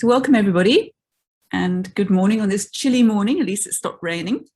So welcome everybody, and good morning on this chilly morning. At least it stopped raining.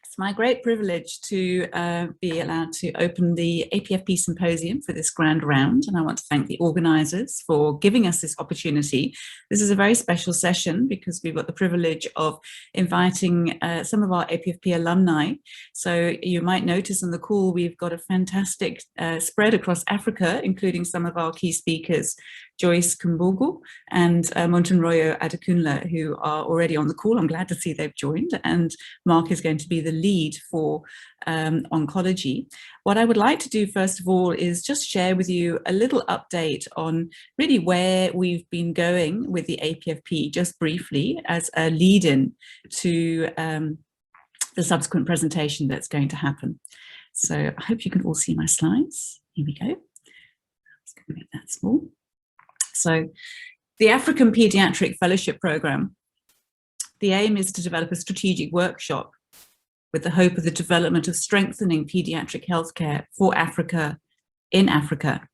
It's my great privilege to be allowed to open the APFP Symposium for this grand round, and I want to thank the organisers for giving us this opportunity. This is a very special session because we've got the privilege of inviting some of our APFP alumni. So you might notice on the call we've got a fantastic spread across Africa, including some of our key speakers, Joyce Kambugu and Motunrayo Adekunle, who are already on the call. I'm glad to see they've joined, and Marc is going to be the lead for oncology. What I would like to do first of all is just share with you a little update on really where we've been going with the APFP, just briefly as a lead-in to the subsequent presentation that's going to happen. So I hope you can all see my slides. Here we go. Let's go make that small. So the African Paediatric Fellowship Programme, the aim is to develop a strategic workshop with the hope of the development of strengthening paediatric healthcare for Africa, in Africa.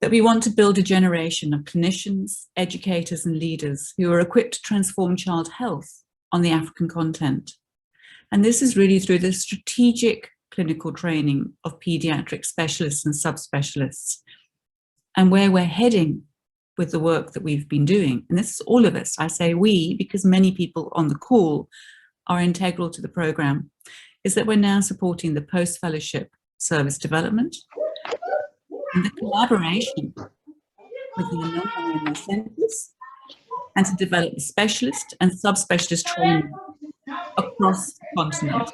That we want to build a generation of clinicians, educators and leaders who are equipped to transform child health on the African continent. And this is really through the strategic clinical training of paediatric specialists and subspecialists, and where we're heading with the work that we've been doing. And this is all of us. I say we because many people on the call are integral to the program, is that we're now supporting the post-fellowship service development and the collaboration with the alumni in their centres, and to develop specialist and subspecialist training across the continent.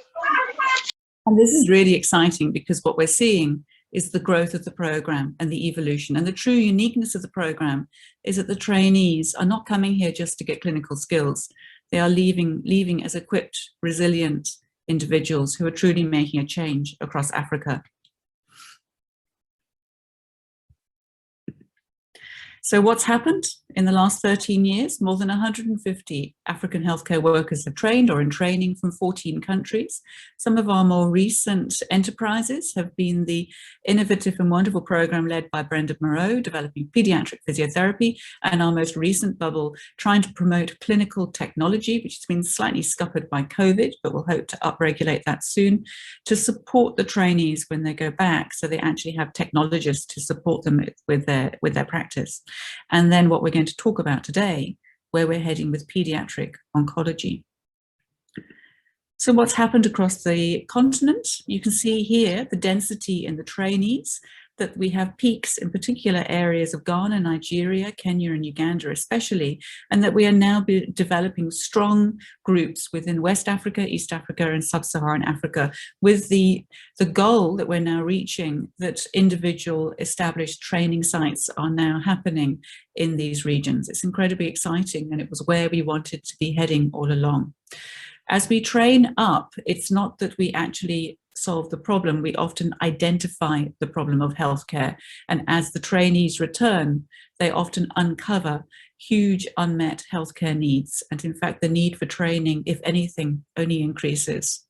And this is really exciting because what we're seeing is the growth of the program and the evolution. And the true uniqueness of the program is that the trainees are not coming here just to get clinical skills. They are leaving as equipped, resilient individuals who are truly making a change across Africa. So what's happened in the last 13 years? More than 150 African healthcare workers have trained or in training from 14 countries. Some of our more recent enterprises have been the innovative and wonderful program led by Brenda Moreau, developing pediatric physiotherapy, and our most recent bubble, trying to promote clinical technology, which has been slightly scuppered by COVID, but we'll hope to upregulate that soon, to support the trainees when they go back, so they actually have technologists to support them with their practice. And then what we're going to talk about today, where we're heading with paediatric oncology. So what's happened across the continent? You can see here the density in the trainees, that we have peaks in particular areas of Ghana, Nigeria, Kenya and Uganda especially, and that we are now developing strong groups within West Africa, East Africa and Sub-Saharan Africa, with the goal that we're now reaching, that individual established training sites are now happening in these regions. It's incredibly exciting, and it was where we wanted to be heading all along. As we train up, it's not that we actually solve the problem, we often identify the problem of healthcare. And as the trainees return, they often uncover huge unmet healthcare needs. And in fact, the need for training, if anything, only increases.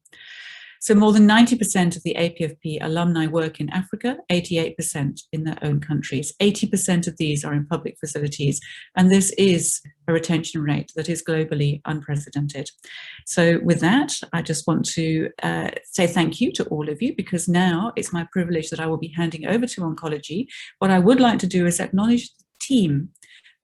So more than 90% of the APFP alumni work in Africa, 88% in their own countries. 80% of these are in public facilities. And this is a retention rate that is globally unprecedented. So with that, I just want to say thank you to all of you, because now it's my privilege that I will be handing over to oncology. What I would like to do is acknowledge the team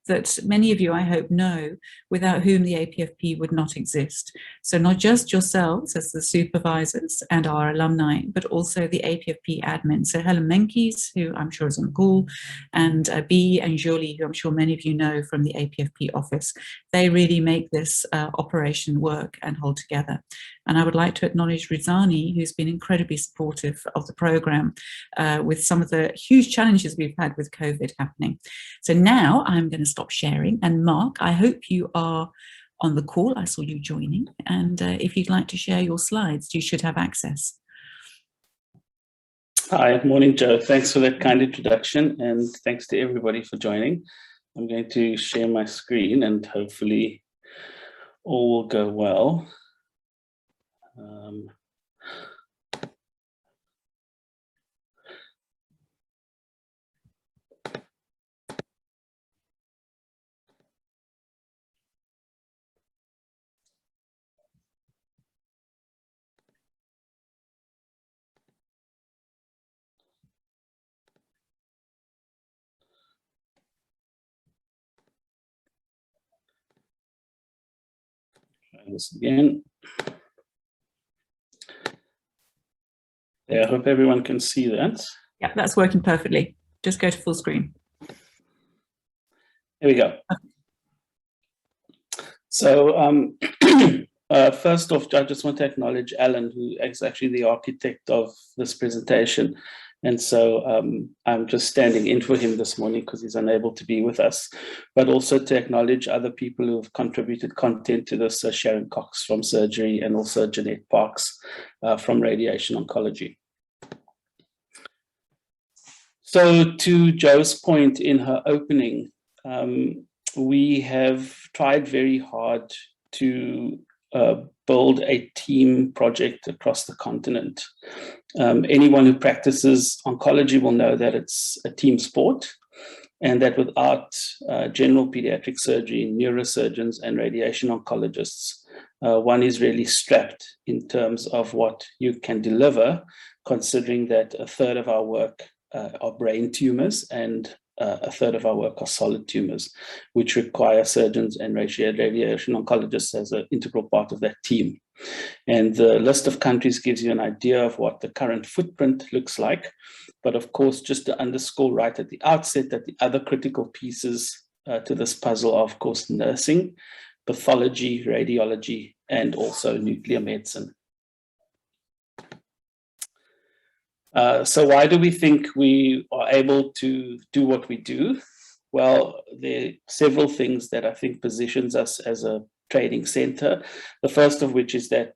that many of you, I hope, know, without whom the APFP would not exist. So not just yourselves as the supervisors and our alumni, but also the APFP admin. So Helen Menkes, who I'm sure is on the call, and Bea and Jolie, who I'm sure many of you know from the APFP office. They really make this operation work and hold together. And I would like to acknowledge Rizani, who's been incredibly supportive of the program with some of the huge challenges we've had with COVID happening. So now I'm going to stop sharing. And Marc, I hope you are on the call. I saw you joining. And if you'd like to share your slides, you should have access. Hi, morning, Joe. Thanks for that kind introduction. And thanks to everybody for joining. I'm going to share my screen and hopefully all will go well. Try this again. Yeah, I hope everyone can see that. Yeah, that's working perfectly. Just go to full screen. Here we go. So first off, I just want to acknowledge Alan, who is actually the architect of this presentation. And so I'm just standing in for him this morning because he's unable to be with us, but also to acknowledge other people who have contributed content to this, Sharon Cox from surgery and also Jeanette Parks from radiation oncology. So to Jo's point in her opening, we have tried very hard to build a team project across the continent. Anyone who practices oncology will know that it's a team sport, and that without general pediatric surgery, neurosurgeons, and radiation oncologists, one is really strapped in terms of what you can deliver, considering that a third of our work are brain tumors and a third of our work are solid tumors, which require surgeons and radiation oncologists as an integral part of that team. And the list of countries gives you an idea of what the current footprint looks like. But of course, just to underscore right at the outset that the other critical pieces to this puzzle are, of course, nursing, pathology, radiology, and also nuclear medicine. So why do we think we are able to do what we do? Well, there are several things that I think positions us as a training center. The first of which is that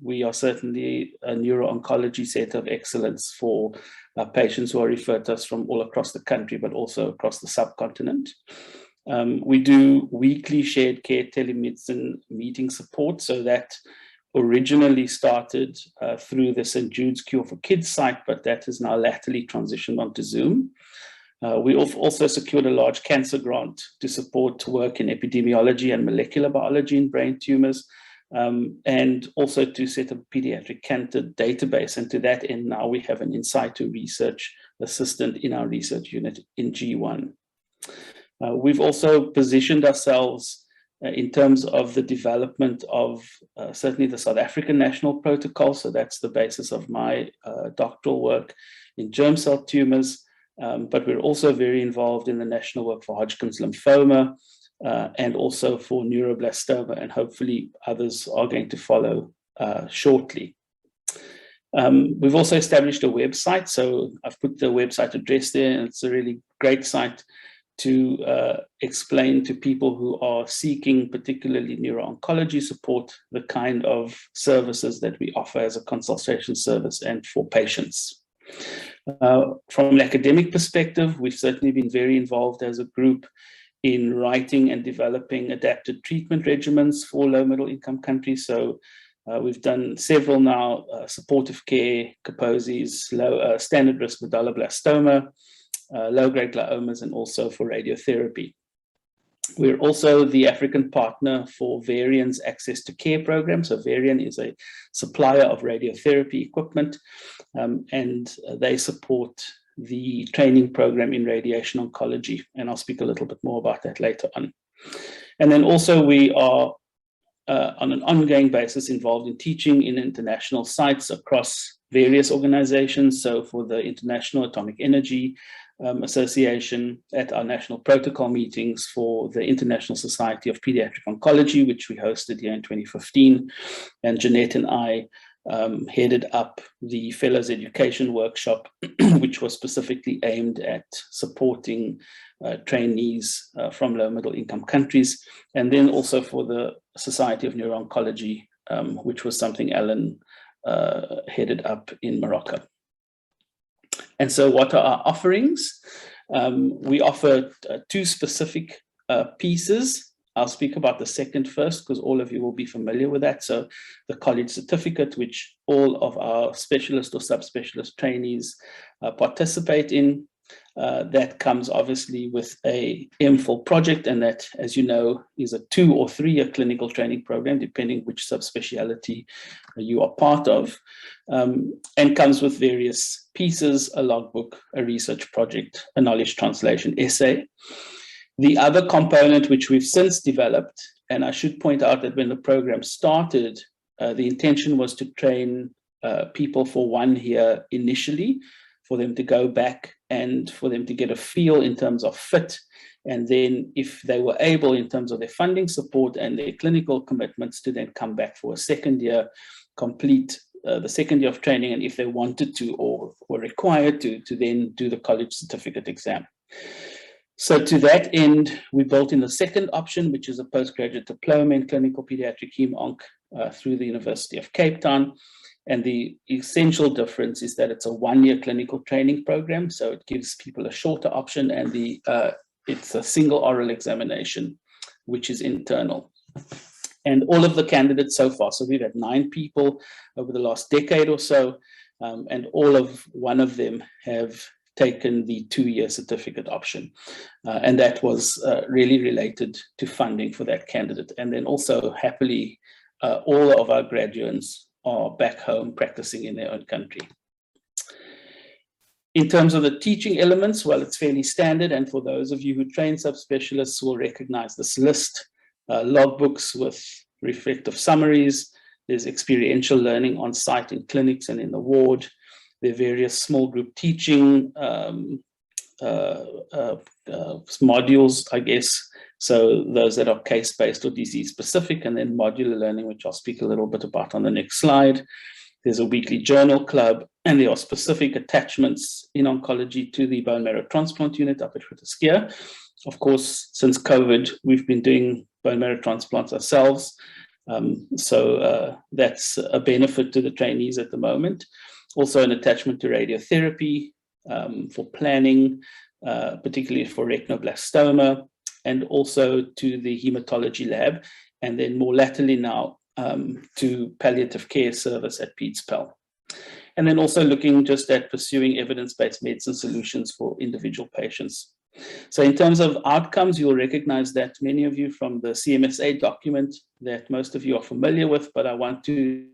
we are certainly a neuro-oncology center of excellence for patients who are referred to us from all across the country, but also across the subcontinent. We do weekly shared care telemedicine meeting support, so that originally started through the St. Jude's Cure for Kids site, but that has now latterly transitioned onto Zoom. We also secured a large cancer grant to support work in epidemiology and molecular biology in brain tumors, and also to set up a pediatric cancer database. And to that end, now we have an in situ research assistant in our research unit in G1. We've also positioned ourselves in terms of the development of certainly the South African National Protocol. So that's the basis of my doctoral work in germ cell tumors. But we're also very involved in the national work for Hodgkin's lymphoma and also for neuroblastoma, and hopefully others are going to follow shortly. We've also established a website. So I've put the website address there, and it's a really great site to explain to people who are seeking particularly neuro-oncology support the kind of services that we offer as a consultation service and for patients. From an academic perspective, we've certainly been very involved as a group in writing and developing adapted treatment regimens for low middle income countries. So we've done several now, supportive care, Kaposi's, standard risk medulloblastoma, low-grade gliomas, and also for radiotherapy. We're also the African partner for Varian's Access to Care program. So Varian is a supplier of radiotherapy equipment, and they support the training program in radiation oncology. And I'll speak a little bit more about that later on. And then also we are on an ongoing basis involved in teaching in international sites across various organizations. So for the International Atomic Energy Association, at our national protocol meetings for the International Society of Paediatric Oncology, which we hosted here in 2015. And Jeanette and I headed up the Fellows Education Workshop, which was specifically aimed at supporting trainees from low middle income countries. And then also for the Society of Neuro-Oncology, which was something Alan headed up in Morocco. And so what are our offerings? We offer two specific pieces. I'll speak about the second first, because all of you will be familiar with that. So the college certificate, which all of our specialist or subspecialist trainees participate in. That comes obviously with a MPhil project, and that, as you know, is a 2 or 3 year clinical training program, depending which subspecialty you are part of, and comes with various pieces, a logbook, a research project, a knowledge translation essay. The other component, which we've since developed And I should point out that when the program started, the intention was to train people for 1 year initially, for them to go back and for them to get a feel in terms of fit. And then if they were able, in terms of their funding support and their clinical commitments, to then come back for a 2nd year, complete the 2nd year of training, and if they wanted to or were required to then do the college certificate exam. So to that end, we built in the 2nd option, which is a postgraduate diploma in clinical pediatric hem-onc through the University of Cape Town. And the essential difference is that it's a 1 year clinical training program, so it gives people a shorter option, and it's a single oral examination, which is internal. And all of the candidates so far, so we've had 9 people over the last decade or so, and one of them have taken the 2 year certificate option. And that was really related to funding for that candidate. And then also, happily, all of our graduates are back home practicing in their own country. In terms of the teaching elements, well, it's fairly standard. And for those of you who train subspecialists will recognize this list. Logbooks with reflective summaries. There's experiential learning on site in clinics and in the ward. There are various small group teaching modules, I guess. So those that are case-based or disease-specific, and then modular learning, which I'll speak a little bit about on the next slide. There's a weekly journal club, and there are specific attachments in oncology to the bone marrow transplant unit up at Groote Schuur. Of course, since COVID, we've been doing bone marrow transplants ourselves. So that's a benefit to the trainees at the moment. Also an attachment to radiotherapy for planning, particularly for retinoblastoma, and also to the hematology lab, and then more latterly now to palliative care service at PedsPal. And then also looking just at pursuing evidence-based medicine solutions for individual patients. So in terms of outcomes, you'll recognize that many of you from the CMSA document that most of you are familiar with, but I want to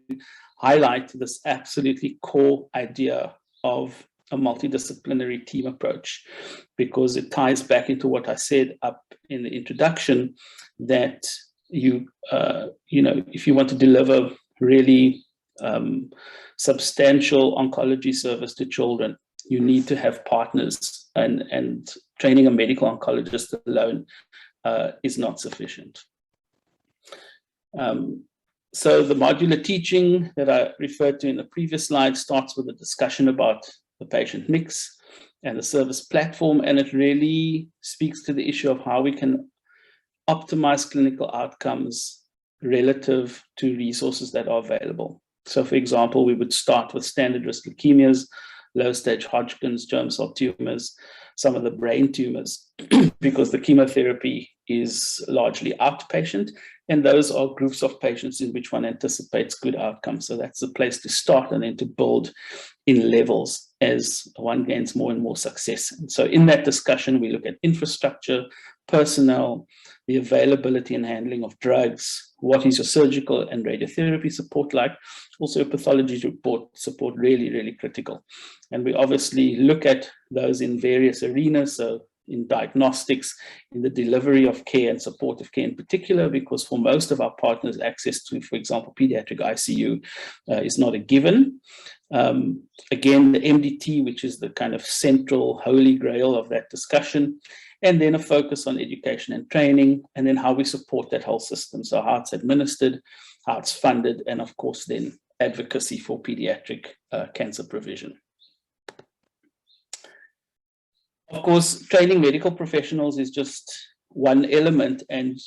highlight this absolutely core idea of a multidisciplinary team approach, because it ties back into what I said up in the introduction, that if you want to deliver really substantial oncology service to children, you need to have partners, and training a medical oncologist alone is not sufficient. So the modular teaching that I referred to in the previous slide starts with a discussion about the patient mix and the service platform, and it really speaks to the issue of how we can optimize clinical outcomes relative to resources that are available. So for example, we would start with standard risk leukemias, low-stage Hodgkin's, germ cell tumors, some of the brain tumors, because the chemotherapy is largely outpatient, and those are groups of patients in which one anticipates good outcomes. So that's the place to start, and then to build in levels as one gains more and more success. And so in that discussion, we look at infrastructure, personnel, the availability and handling of drugs, what is your surgical and radiotherapy support like, also pathology support really, really critical. And we obviously look at those in various arenas, so in diagnostics, in the delivery of care and supportive care in particular, because for most of our partners, access to, for example, pediatric ICU is not a given. Again, the MDT, which is the kind of central holy grail of that discussion, and then a focus on education and training, and then how we support that whole system. So how it's administered, how it's funded, and of course then advocacy for pediatric cancer provision. Of course, training medical professionals is just one element, and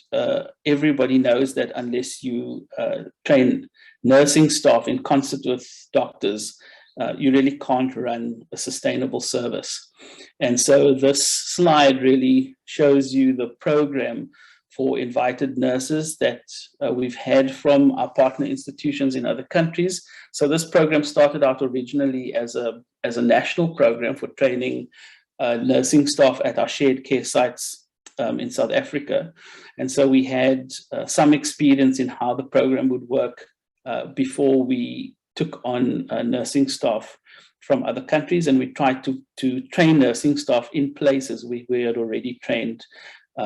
everybody knows that unless you train nursing staff in concert with doctors, you really can't run a sustainable service. And so this slide really shows you the program for invited nurses that we've had from our partner institutions in other countries. So this program started out originally as a national program for training nursing staff at our shared care sites in South Africa. And so we had some experience in how the program would work before we took on nursing staff from other countries, and we tried to train nursing staff in places where we had already trained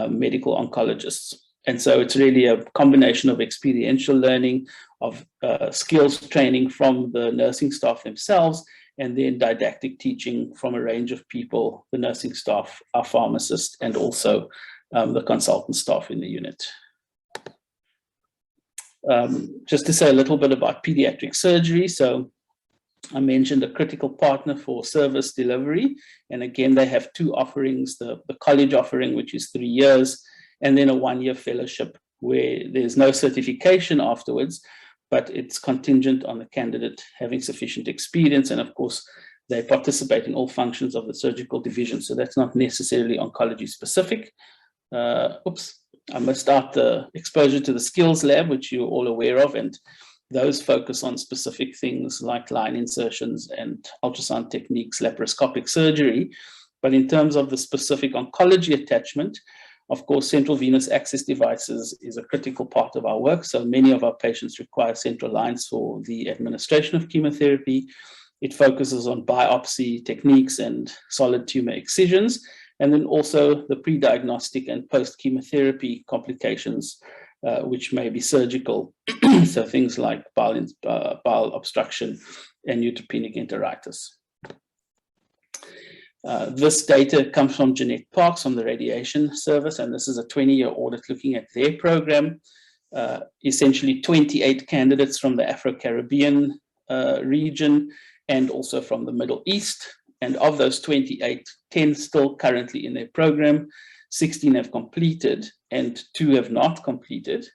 medical oncologists. And so it's really a combination of experiential learning, of skills training from the nursing staff themselves, and then didactic teaching from a range of people, the nursing staff, our pharmacists, and also the consultant staff in the unit. Just to say a little bit about pediatric surgery. So I mentioned a critical partner for service delivery. And again, they have two offerings, the college offering, which is 3 years, and then a 1-year fellowship where there's no certification afterwards, but it's contingent on the candidate having sufficient experience. And of course, they participate in all functions of the surgical division. So that's not necessarily oncology specific. I missed out the exposure to the skills lab, which you're all aware of, and those focus on specific things like line insertions and ultrasound techniques, laparoscopic surgery. But in terms of the specific oncology attachment, of course, central venous access devices is a critical part of our work. So many of our patients require central lines for the administration of chemotherapy. It focuses on biopsy techniques and solid tumor excisions, and then also the pre-diagnostic and post-chemotherapy complications, which may be surgical. So things like bowel obstruction and neutropenic enteritis. This data comes from Jeanette Parks from the Radiation Service, and this is a 20-year audit looking at their program. Essentially 28 candidates from the Afro-Caribbean region and also from the Middle East. And of those 28, 10 still currently in their program, 16 have completed and 2 have not completed.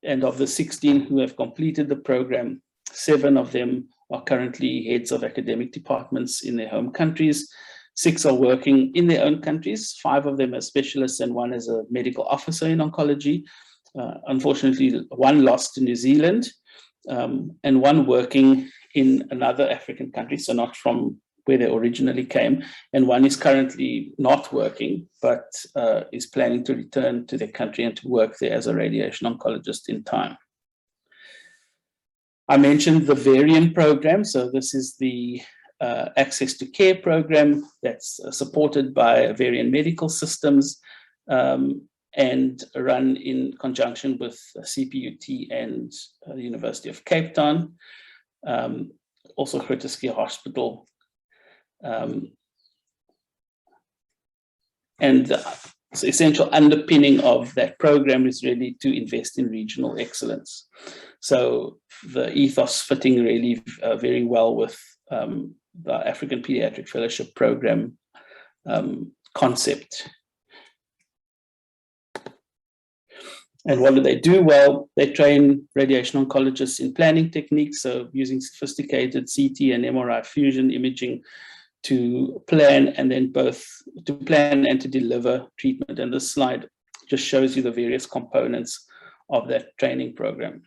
And of the 16 who have completed the program, 7 of them are currently heads of academic departments in their home countries. 6 are working in their own countries, 5 of them as specialists and 1 as a medical officer in oncology. Unfortunately, 1 lost to New Zealand and 1 working in another African country, so not from where they originally came, and 1 is currently not working, but is planning to return to their country and to work there as a radiation oncologist in time. I mentioned the Varian program. So this is the access to care program that's supported by Varian Medical Systems and run in conjunction with CPUT and the University of Cape Town, also Groote Schuur Hospital. And the essential underpinning of that program is really to invest in regional excellence. So the ethos fitting really very well with the African Pediatric Fellowship Program concept. And what do? Well, they train radiation oncologists in planning techniques, so using sophisticated CT and MRI fusion imaging to plan and then both to plan and to deliver treatment. And this slide just shows you the various components of that training program.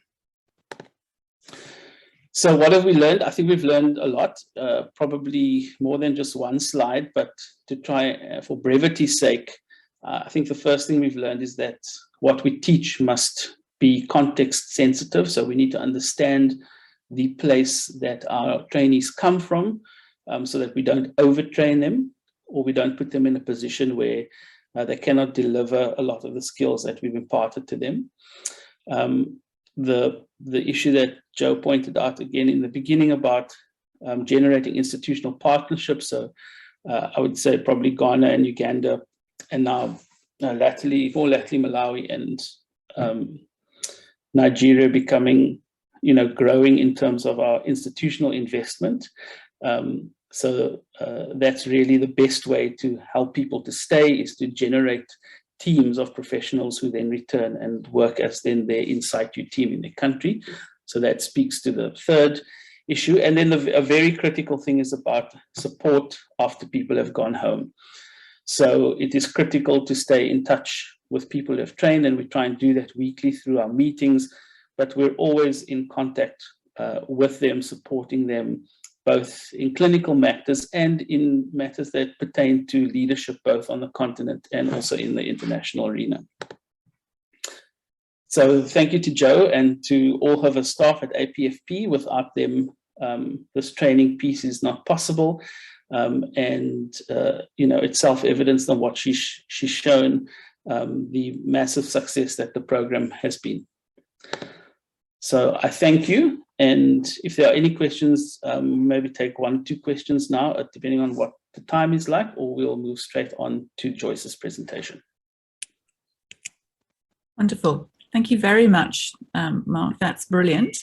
So what have we learned? I think we've learned a lot, probably more than just one slide, but to try, for brevity's sake, I think the first thing we've learned is that what we teach must be context sensitive. So we need to understand the place that our trainees come from, so that we don't overtrain them or we don't put them in a position where they cannot deliver a lot of the skills that we've imparted to them. The issue that Joe pointed out again in the beginning about generating institutional partnerships. So I would say probably Ghana and Uganda, and now latterly Malawi and Nigeria becoming, growing in terms of our institutional investment. So that's really the best way to help people to stay, is to generate teams of professionals who then return and work as then their in situ team in the country. So that speaks to the third issue. And then a very critical thing is about support after people have gone home. So it is critical to stay in touch with people who have trained, and we try and do that weekly through our meetings, but we're always in contact with them, supporting them, both in clinical matters and in matters that pertain to leadership, both on the continent and also in the international arena. So thank you to Joe and to all of our staff at APFP. Without them, this training piece is not possible. It's self-evident on what she's shown. the massive success that the program has been. So I thank you. And if there are any questions, maybe take 1 or 2 questions now, depending on what the time is like, or we'll move straight on to Joyce's presentation. Wonderful. Thank you very much, Mark. That's brilliant.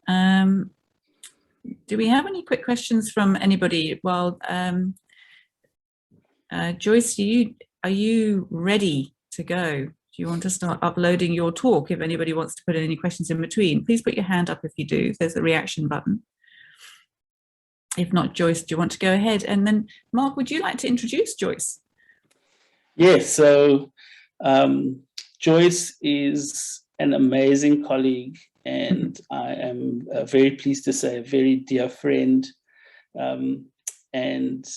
Do we have any quick questions from anybody? Well, Joyce, are you ready to go? Do you want to start uploading your talk? If anybody wants to put in any questions in between, please put your hand up if you do. There's a reaction button. If not, Joyce, do you want to go ahead? And then, Mark, would you like to introduce Joyce? Yes, so Joyce is an amazing colleague, and I am very pleased to say a very dear friend. And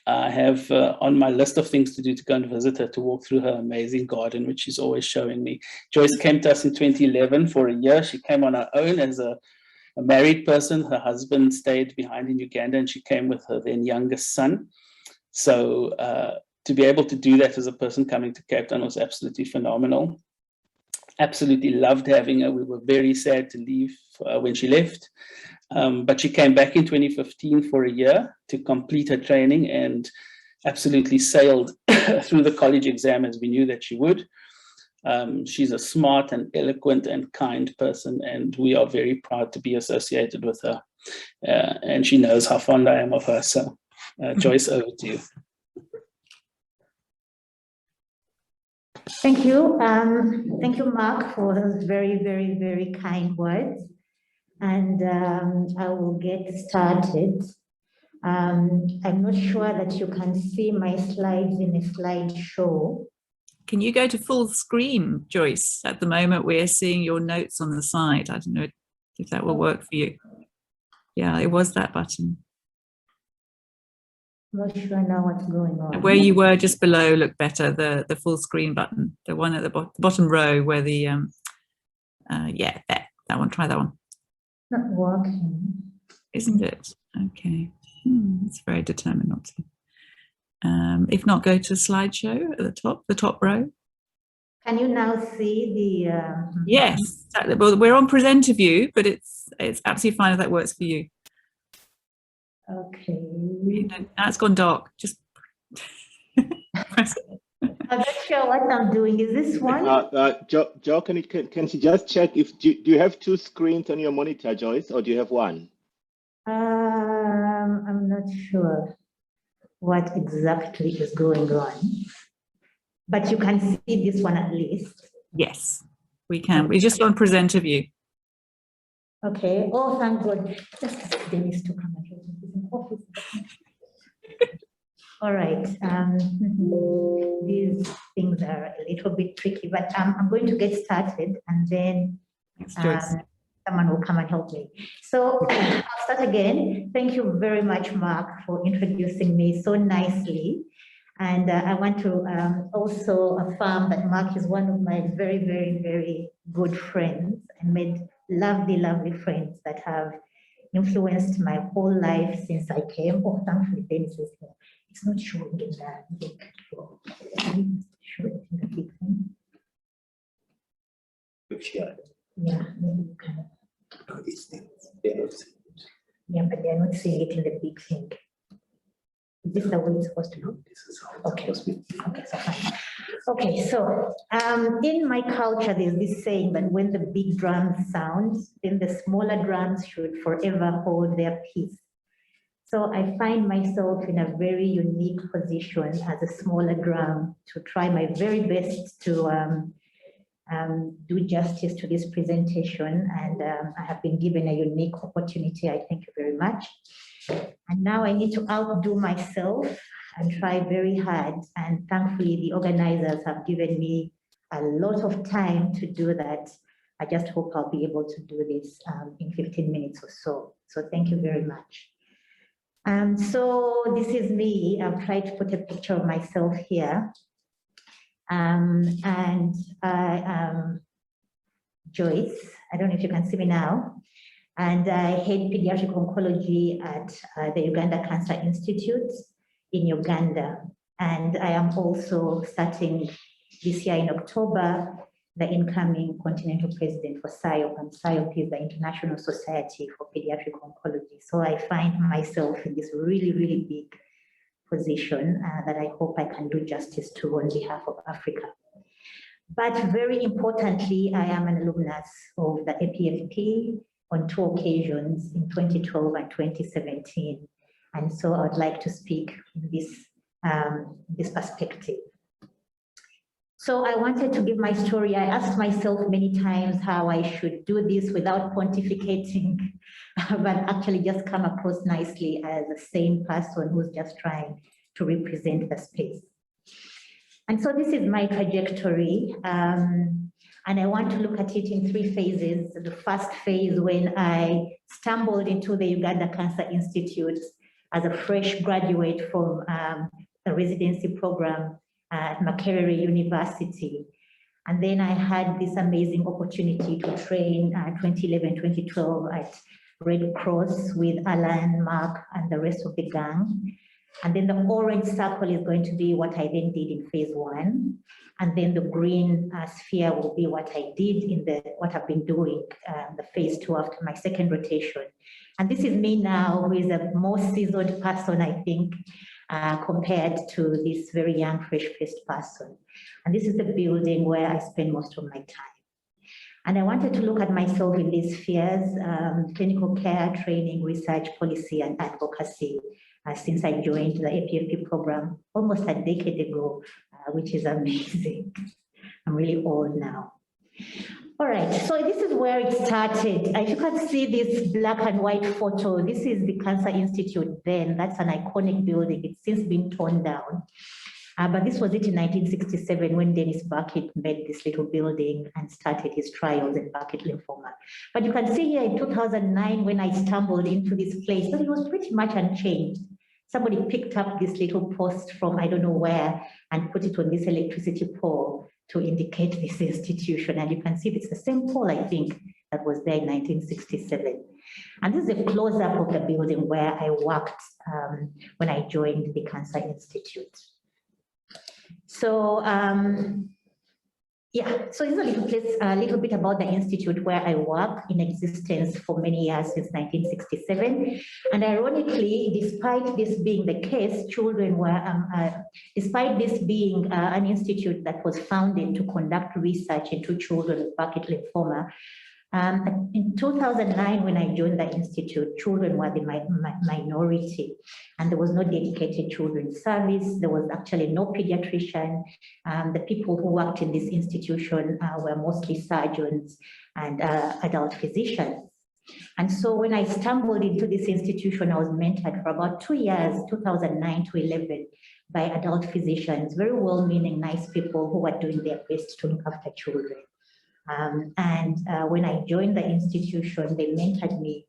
I have on my list of things to do to go and visit her, to walk through her amazing garden, which she's always showing me. Joyce came to us in 2011 for a year. She came on her own as a married person. Her husband stayed behind in Uganda, and she came with her then youngest son. So to be able to do that as a person coming to Cape Town was absolutely phenomenal. Absolutely loved having her. We were very sad to leave when she left. But she came back in 2015 for a year to complete her training and absolutely sailed through the college exam as we knew that she would. She's a smart and eloquent and kind person, and we are very proud to be associated with her. And she knows how fond I am of her. So, Joyce, over to you. Thank you. Thank you, Mark, for those very, very, very kind words. And I will get started. I'm not sure that you can see my slides in a slideshow. Can you go to full screen, Joyce? At the moment, we're seeing your notes on the side. I don't know if that will work for you. Yeah, it was that button. Not sure now what's going on. Where you were just below, look better, the full screen button, the one at the bottom row where the, yeah, that one, try that one. Not working. Isn't it? Okay. It's very determined not to. If not, go to slideshow at the top row. Can you now see the... Yes, exactly. Well, we're on presenter view, but it's absolutely fine if that works for you. Okay. Now it's gone dark. Just press it. I'm not sure what I'm doing. Is this one? Jo, can you just check if do you have 2 screens on your monitor, Joyce, or do you have 1? I'm not sure what exactly is going on, but you can see this one at least. Yes, we can. We're just on presenter view. Okay. Oh, thank God. Just Dennis to come and help me. He's in office. All right. These things are a little bit tricky, but I'm going to get started, and then someone will come and help me. So I'll start again. Thank you very much, Mark, for introducing me so nicely. And I want to also affirm that Mark is one of my very, very, very good friends, and made lovely, lovely friends that have influenced my whole life since I came. Oh, thankfully, Dennis is here. It's not showing in the big floor. Show it in the big thing. Yeah, maybe you can. Yeah, but they're not seeing it in the big thing. Is this the way it's supposed to look? Okay. Okay, so fine. Okay, so in my culture, there's this saying that when the big drums sound, then the smaller drums should forever hold their peace. So I find myself in a very unique position as a smaller drum to try my very best to do justice to this presentation. And I have been given a unique opportunity. I thank you very much. And now I need to outdo myself and try very hard. And thankfully, the organizers have given me a lot of time to do that. I just hope I'll be able to do this in 15 minutes or so. So thank you very much. So this is me. I've tried to put a picture of myself here. And I am Joyce. I don't know if you can see me now. And I head pediatric oncology at the Uganda Cancer Institute in Uganda. And I am also starting this year in October, the incoming continental president for SIOP, and SIOP is the International Society for Pediatric Oncology. So I find myself in this really, really big position that I hope I can do justice to on behalf of Africa. But very importantly, I am an alumnus of the APFP on 2 occasions in 2012 and 2017. And so I would like to speak in this perspective. So I wanted to give my story. I asked myself many times how I should do this without pontificating, but actually just come across nicely as a sane person who's just trying to represent the space. And so this is my trajectory. And I want to look at it in 3 phases. The first phase, when I stumbled into the Uganda Cancer Institute as a fresh graduate from a residency program at Makerere University. And then I had this amazing opportunity to train 2011, 2012 at Red Cross with Alan, Marc, and the rest of the gang. And then the orange circle is going to be what I then did in phase 1. And then the green sphere will be what I did in what I've been doing the phase 2 after my second rotation. And this is me now, who is a more seasoned person, I think, compared to this very young, fresh-faced person. And this is the building where I spend most of my time. And I wanted to look at myself in these spheres, clinical care, training, research, policy, and advocacy, since I joined the APFP program almost a decade ago, which is amazing. I'm really old now. All right, so this is where it started. If you can see this black and white photo, this is the Cancer Institute then. That's an iconic building. It's since been torn down. But this was it in 1967 when Dennis Burkitt made this little building and started his trials in Burkitt lymphoma. But you can see here in 2009 when I stumbled into this place, so it was pretty much unchanged. Somebody picked up this little post from I don't know where and put it on this electricity pole to indicate this institution. And you can see it's the same pole, I think, that was there in 1967. And this is a close-up of the building where I worked when I joined the Cancer Institute. So, yeah, so it's a little bit about the institute where I work, in existence for many years since 1967. And ironically, despite this being the case, children were, despite this being an institute that was founded to conduct research into children with Burkitt lymphoma, in 2009, when I joined the institute, children were the minority, and there was no dedicated children's service. There was actually no pediatrician. The people who worked in this institution were mostly surgeons and adult physicians. And so when I stumbled into this institution, I was mentored for about 2 years, 2009 to 11, by adult physicians, very well-meaning, nice people who were doing their best to look after children. When I joined the institution, they mentored me,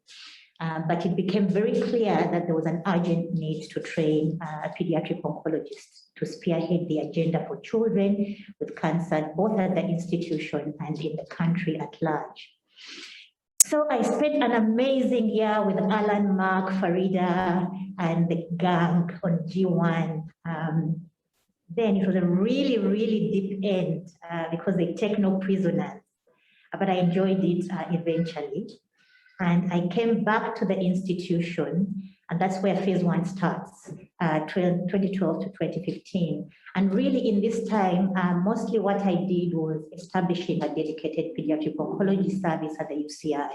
but it became very clear that there was an urgent need to train a pediatric oncologist to spearhead the agenda for children with cancer, both at the institution and in the country at large. So I spent an amazing year with Alan, Marc, Farida, and the gang on G1. Then it was a really, really deep end because they take no prisoners. But I enjoyed it eventually. And I came back to the institution, and that's where phase 1 starts, 2012 to 2015. And really in this time, mostly what I did was establishing a dedicated pediatric oncology service at the UCI.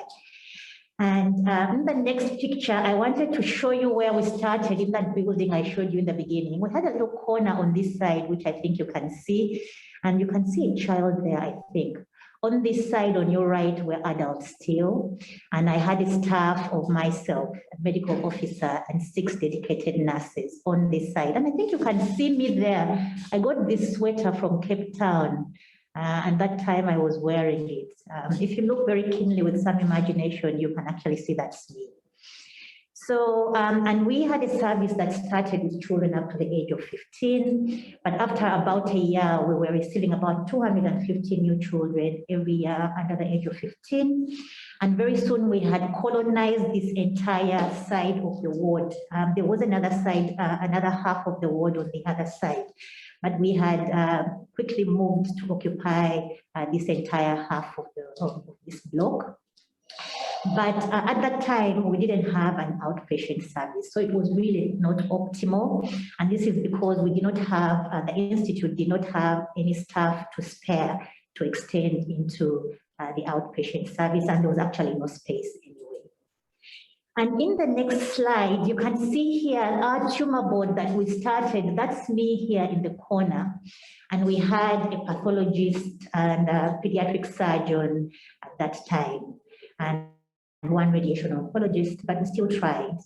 And in the next picture, I wanted to show you where we started in that building I showed you in the beginning. We had a little corner on this side, which I think you can see, and you can see a child there, I think. On this side, on your right, were adults still, and I had a staff of myself, a medical officer, and 6 dedicated nurses on this side. And I think you can see me there. I got this sweater from Cape Town, and that time I was wearing it. If you look very keenly with some imagination, you can actually see that's me. So, and we had a service that started with children up to the age of 15, but after about a year, we were receiving about 250 new children every year under the age of 15. And very soon we had colonized this entire side of the ward. There was another side, another half of the ward on the other side. but we had quickly moved to occupy this entire half of this block. But at that time, we didn't have an outpatient service, so it was really not optimal. And this is because we did not have, the institute did not have any staff to spare to extend into the outpatient service, and there was actually no space anyway. And in the next slide, you can see here our tumor board that we started. That's me here in the corner. And we had a pathologist and a pediatric surgeon at that time, and one radiation oncologist, but we still tried.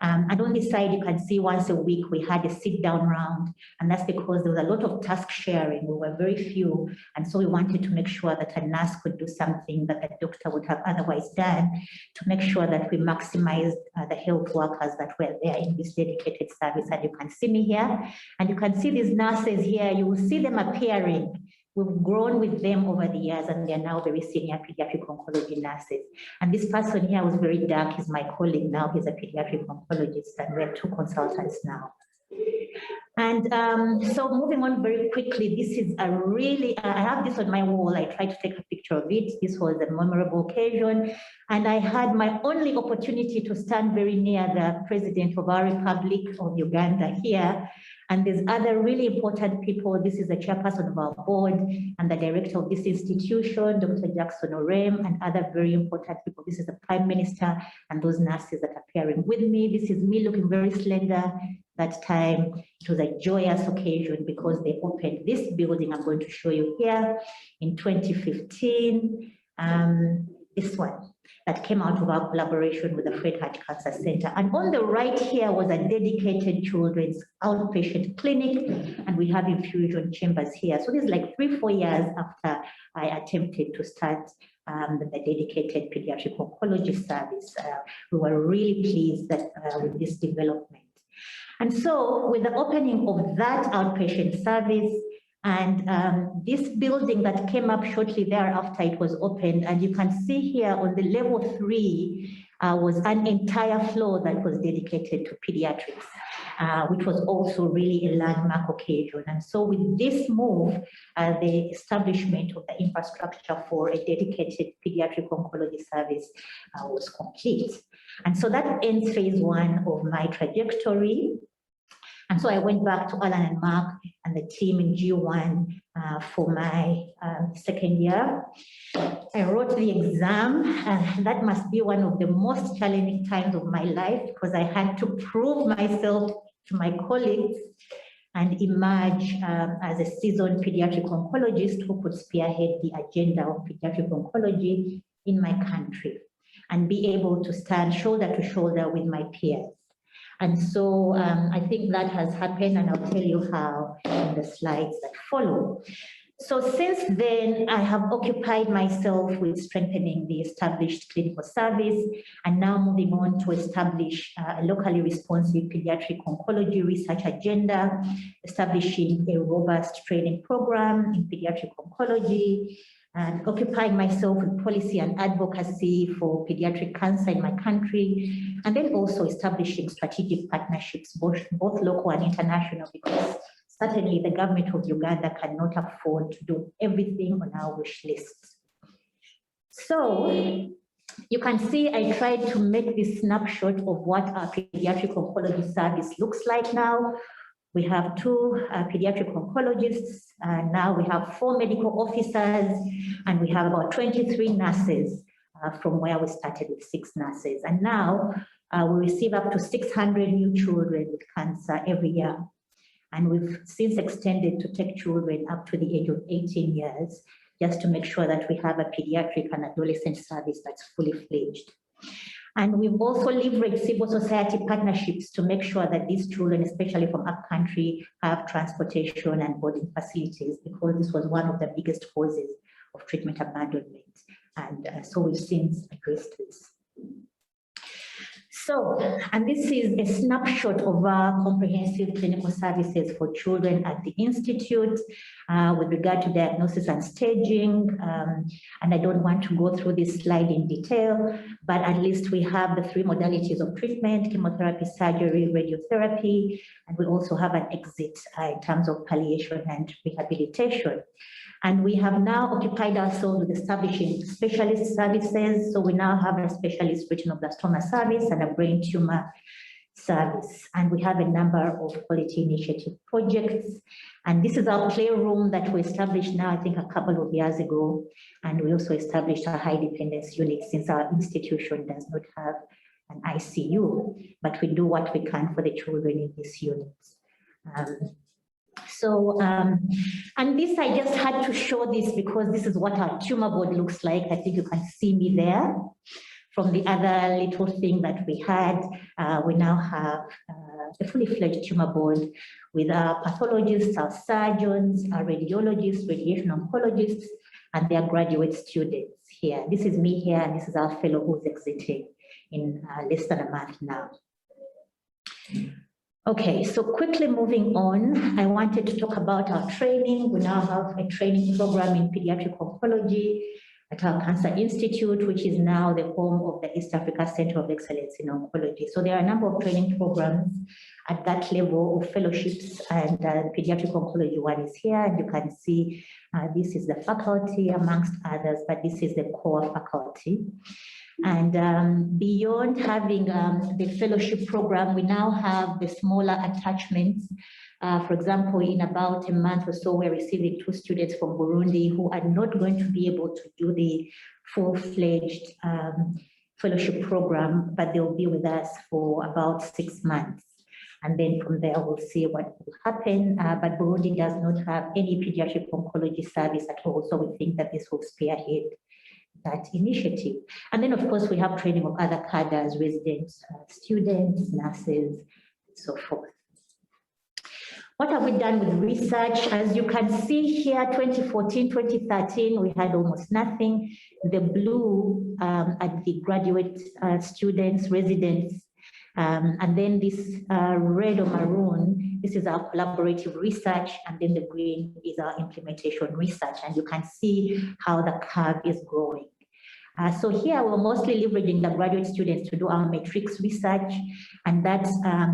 And on this side, you can see once a week we had a sit-down round, and that's because there was a lot of task sharing. We were very few, and so we wanted to make sure that a nurse could do something that the doctor would have otherwise done to make sure that we maximized the health workers that were there in this dedicated service. And you can see me here, and you can see these nurses here. You will see them appearing. We've grown with them over the years, and they are now very senior pediatric oncology nurses. And this person here was very dark. He's my colleague now. He's a pediatric oncologist, and we're 2 consultants now. And so moving on very quickly, this is a really, I have this on my wall. I tried to take a picture of it. This was a memorable occasion. And I had my only opportunity to stand very near the president of our Republic of Uganda here. And there's other really important people. This is the chairperson of our board and the director of this institution, Dr. Jackson Orem, and other very important people. This is the Prime Minister and those nurses that are appearing with me. This is me looking very slender that time. It was a joyous occasion because they opened this building I'm going to show you here in 2015. This one that came out of our collaboration with the Fred Hutch Cancer Center. And on the right here was a dedicated children's outpatient clinic, and we have infusion chambers here. So this is like 3-4 years after I attempted to start the dedicated pediatric oncology service. We were really pleased that, with this development. And so with the opening of that outpatient service, and this building that came up shortly thereafter, it was opened, and you can see here on the level 3 was an entire floor that was dedicated to pediatrics, which was also really a landmark occasion. And so with this move, the establishment of the infrastructure for a dedicated pediatric oncology service was complete. And so that ends phase 1 of my trajectory. And so I went back to Alan and Mark and the team in G1 for my second year. I wrote the exam, and that must be one of the most challenging times of my life because I had to prove myself to my colleagues and emerge as a seasoned pediatric oncologist who could spearhead the agenda of pediatric oncology in my country and be able to stand shoulder to shoulder with my peers. And so I think that has happened, and I'll tell you how in the slides that follow. So since then, I have occupied myself with strengthening the established clinical service, and now moving on to establish a locally responsive pediatric oncology research agenda, establishing a robust training program in pediatric oncology, and occupying myself with policy and advocacy for pediatric cancer in my country, and then also establishing strategic partnerships, both local and international, because certainly the government of Uganda cannot afford to do everything on our wish list. So you can see I tried to make this snapshot of what our pediatric oncology service looks like now. We have 2 pediatric oncologists, and now we have 4 medical officers, and we have about 23 nurses from where we started with 6 nurses. And now we receive up to 600 new children with cancer every year. And we've since extended to take children up to the age of 18 years, just to make sure that we have a pediatric and adolescent service that's fully fledged. And we've also leveraged civil society partnerships to make sure that these children, especially from upcountry, have transportation and boarding facilities, because this was one of the biggest causes of treatment abandonment. And so we've since addressed this. So, and this is a snapshot of our comprehensive clinical services for children at the Institute with regard to diagnosis and staging. And I don't want to go through this slide in detail, but at least we have the 3 modalities of treatment: chemotherapy, surgery, radiotherapy, and we also have an exit in terms of palliation and rehabilitation. And we have now occupied ourselves with establishing specialist services. So we now have a specialist retinoblastoma service and a brain tumor service. And we have a number of quality initiative projects. And this is our playroom that we established now, I think a couple of years ago. And we also established a high dependence unit since our institution does not have an ICU, but we do what we can for the children in these units. And this, I just had to show this because this is what our tumor board looks like. I think you can see me there. From the other little thing that we had, we now have a fully fledged tumor board with our pathologists, our surgeons, our radiologists, radiation oncologists, and their graduate students here. This is me here, and this is our fellow who's exiting in less than a month now. Okay, so quickly moving on, I wanted to talk about our training. We now have a training program in pediatric oncology at our Cancer Institute, which is now the home of the East Africa Center of Excellence in Oncology. So there are a number of training programs at that level of fellowships, and the pediatric oncology one is here. And you can see this is the faculty amongst others, but this is the core faculty. And beyond having the fellowship program, we now have the smaller attachments. For example, in about a month or so, we're receiving 2 students from Burundi who are not going to be able to do the full-fledged fellowship program, but they'll be with us for about 6 months. And then from there, we'll see what will happen. But Burundi does not have any pediatric oncology service at all. So we think that this will spearhead that initiative. And then, of course, we have training of other cadres, residents, students, nurses, and so forth. What have we done with research? As you can see here, 2014, 2013, we had almost nothing. The blue at the graduate students, residents, and then this red or maroon, this is our collaborative research, and then the green is our implementation research, and you can see how the curve is growing. So here we're mostly leveraging the graduate students to do our matrix research, and that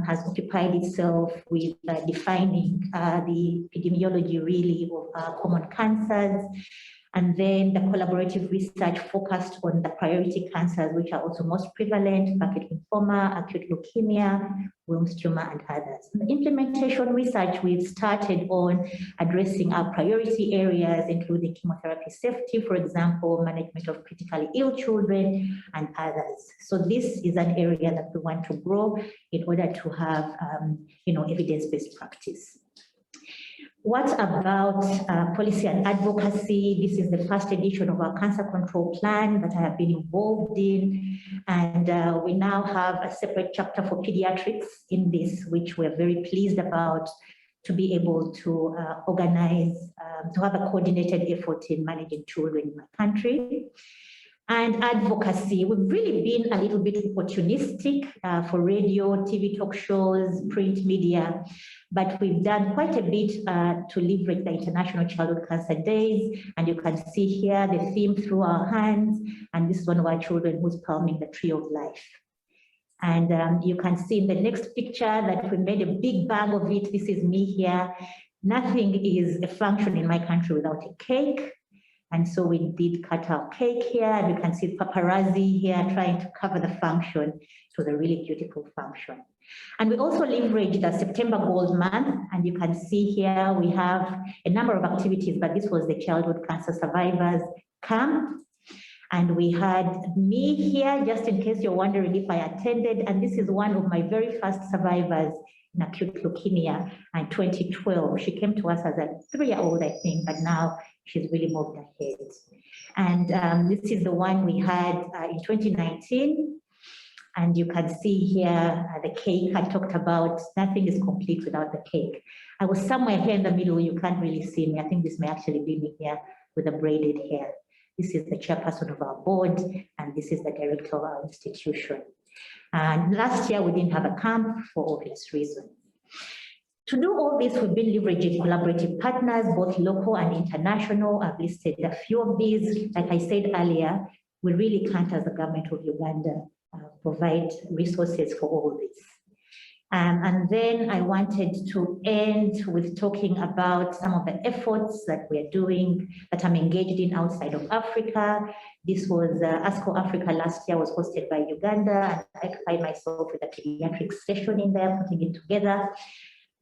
has occupied itself with defining the epidemiology really of common cancers. And then the collaborative research focused on the priority cancers, which are also most prevalent: bucket lymphoma, acute leukemia, Wilms tumor, and others. In the implementation research, we've started on addressing our priority areas, including chemotherapy safety, for example, management of critically ill children, and others. So this is an area that we want to grow in order to have, evidence-based practice. What about policy and advocacy? This is the first edition of our cancer control plan that I have been involved in. And we now have a separate chapter for pediatrics in this, which we're very pleased about, to be able to organize, to have a coordinated effort in managing children in my country. And advocacy, we've really been a little bit opportunistic for radio, TV talk shows, print media, but we've done quite a bit to leverage the International Childhood Cancer Days. And you can see here the theme through our hands. And this is one of our children who's palming the tree of life. And you can see in the next picture that we made a big bag of it. This is me here. Nothing is a function in my country without a cake. And so we did cut our cake here, and you can see paparazzi here trying to cover the function. It was a really beautiful function. And we also leveraged the September Gold Month, and you can see here we have a number of activities, but this was the Childhood Cancer Survivors Camp. And we had me here, just in case you're wondering if I attended, and this is one of my very first survivors in acute leukemia in 2012. She came to us as a 3-year-old, I think, but now she's really moved ahead. And this is the one we had in 2019. And you can see here the cake I talked about. Nothing is complete without the cake. I was somewhere here in the middle. You can't really see me. I think this may actually be me here with the braided hair. This is the chairperson of our board, and this is the director of our institution. And last year, we didn't have a camp for obvious reasons. To do all this, we've been leveraging collaborative partners, both local and international. I've listed a few of these. Like I said earlier, we really can't, as the government of Uganda, provide resources for all this. And then I wanted to end with talking about some of the efforts that we're doing, that I'm engaged in outside of Africa. This was ASCO Africa last year was hosted by Uganda, and I find myself with a pediatric session in there, putting it together.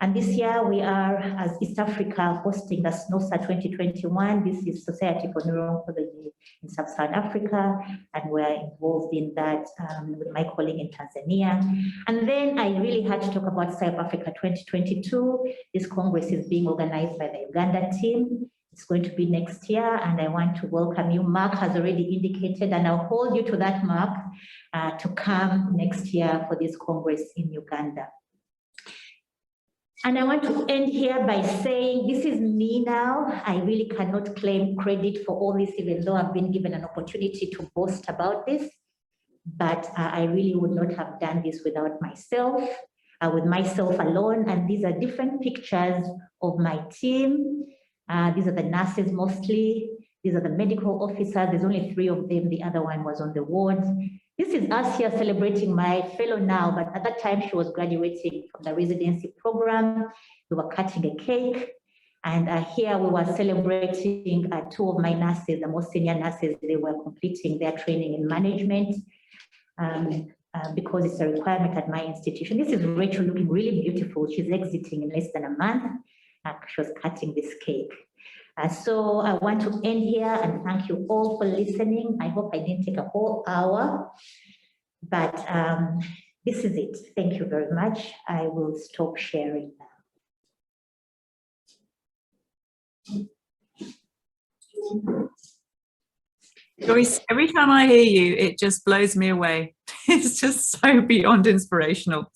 And this year we are, as East Africa, hosting the SNOSA 2021. This is Society for Neuro-Oncology in Sub-Saharan Africa, and we're involved in that with my colleague in Tanzania. And then I really had to talk about South Africa 2022. This Congress is being organized by the Uganda team. It's going to be next year, and I want to welcome you. Marc has already indicated, and I'll hold you to that, Marc, to come next year for this Congress in Uganda. And I want to end here by saying, this is me now. I really cannot claim credit for all this, even though I've been given an opportunity to boast about this. But I really would not have done this without myself, with myself alone. And these are different pictures of my team. These are the nurses mostly. These are the medical officers. There's only 3 of them. The other one was on the wards. This is us here celebrating my fellow now, but at that time she was graduating from the residency program. We were cutting a cake, and here we were celebrating 2 of my nurses, the most senior nurses. They were completing their training in management because it's a requirement at my institution. This is Rachel looking really beautiful. She's exiting in less than a month. She was cutting this cake. So I want to end here and thank you all for listening. I hope I didn't take a whole hour, but this is it. Thank you very much. I will stop sharing now. Joyce, every time I hear you, it just blows me away. It's just so beyond inspirational.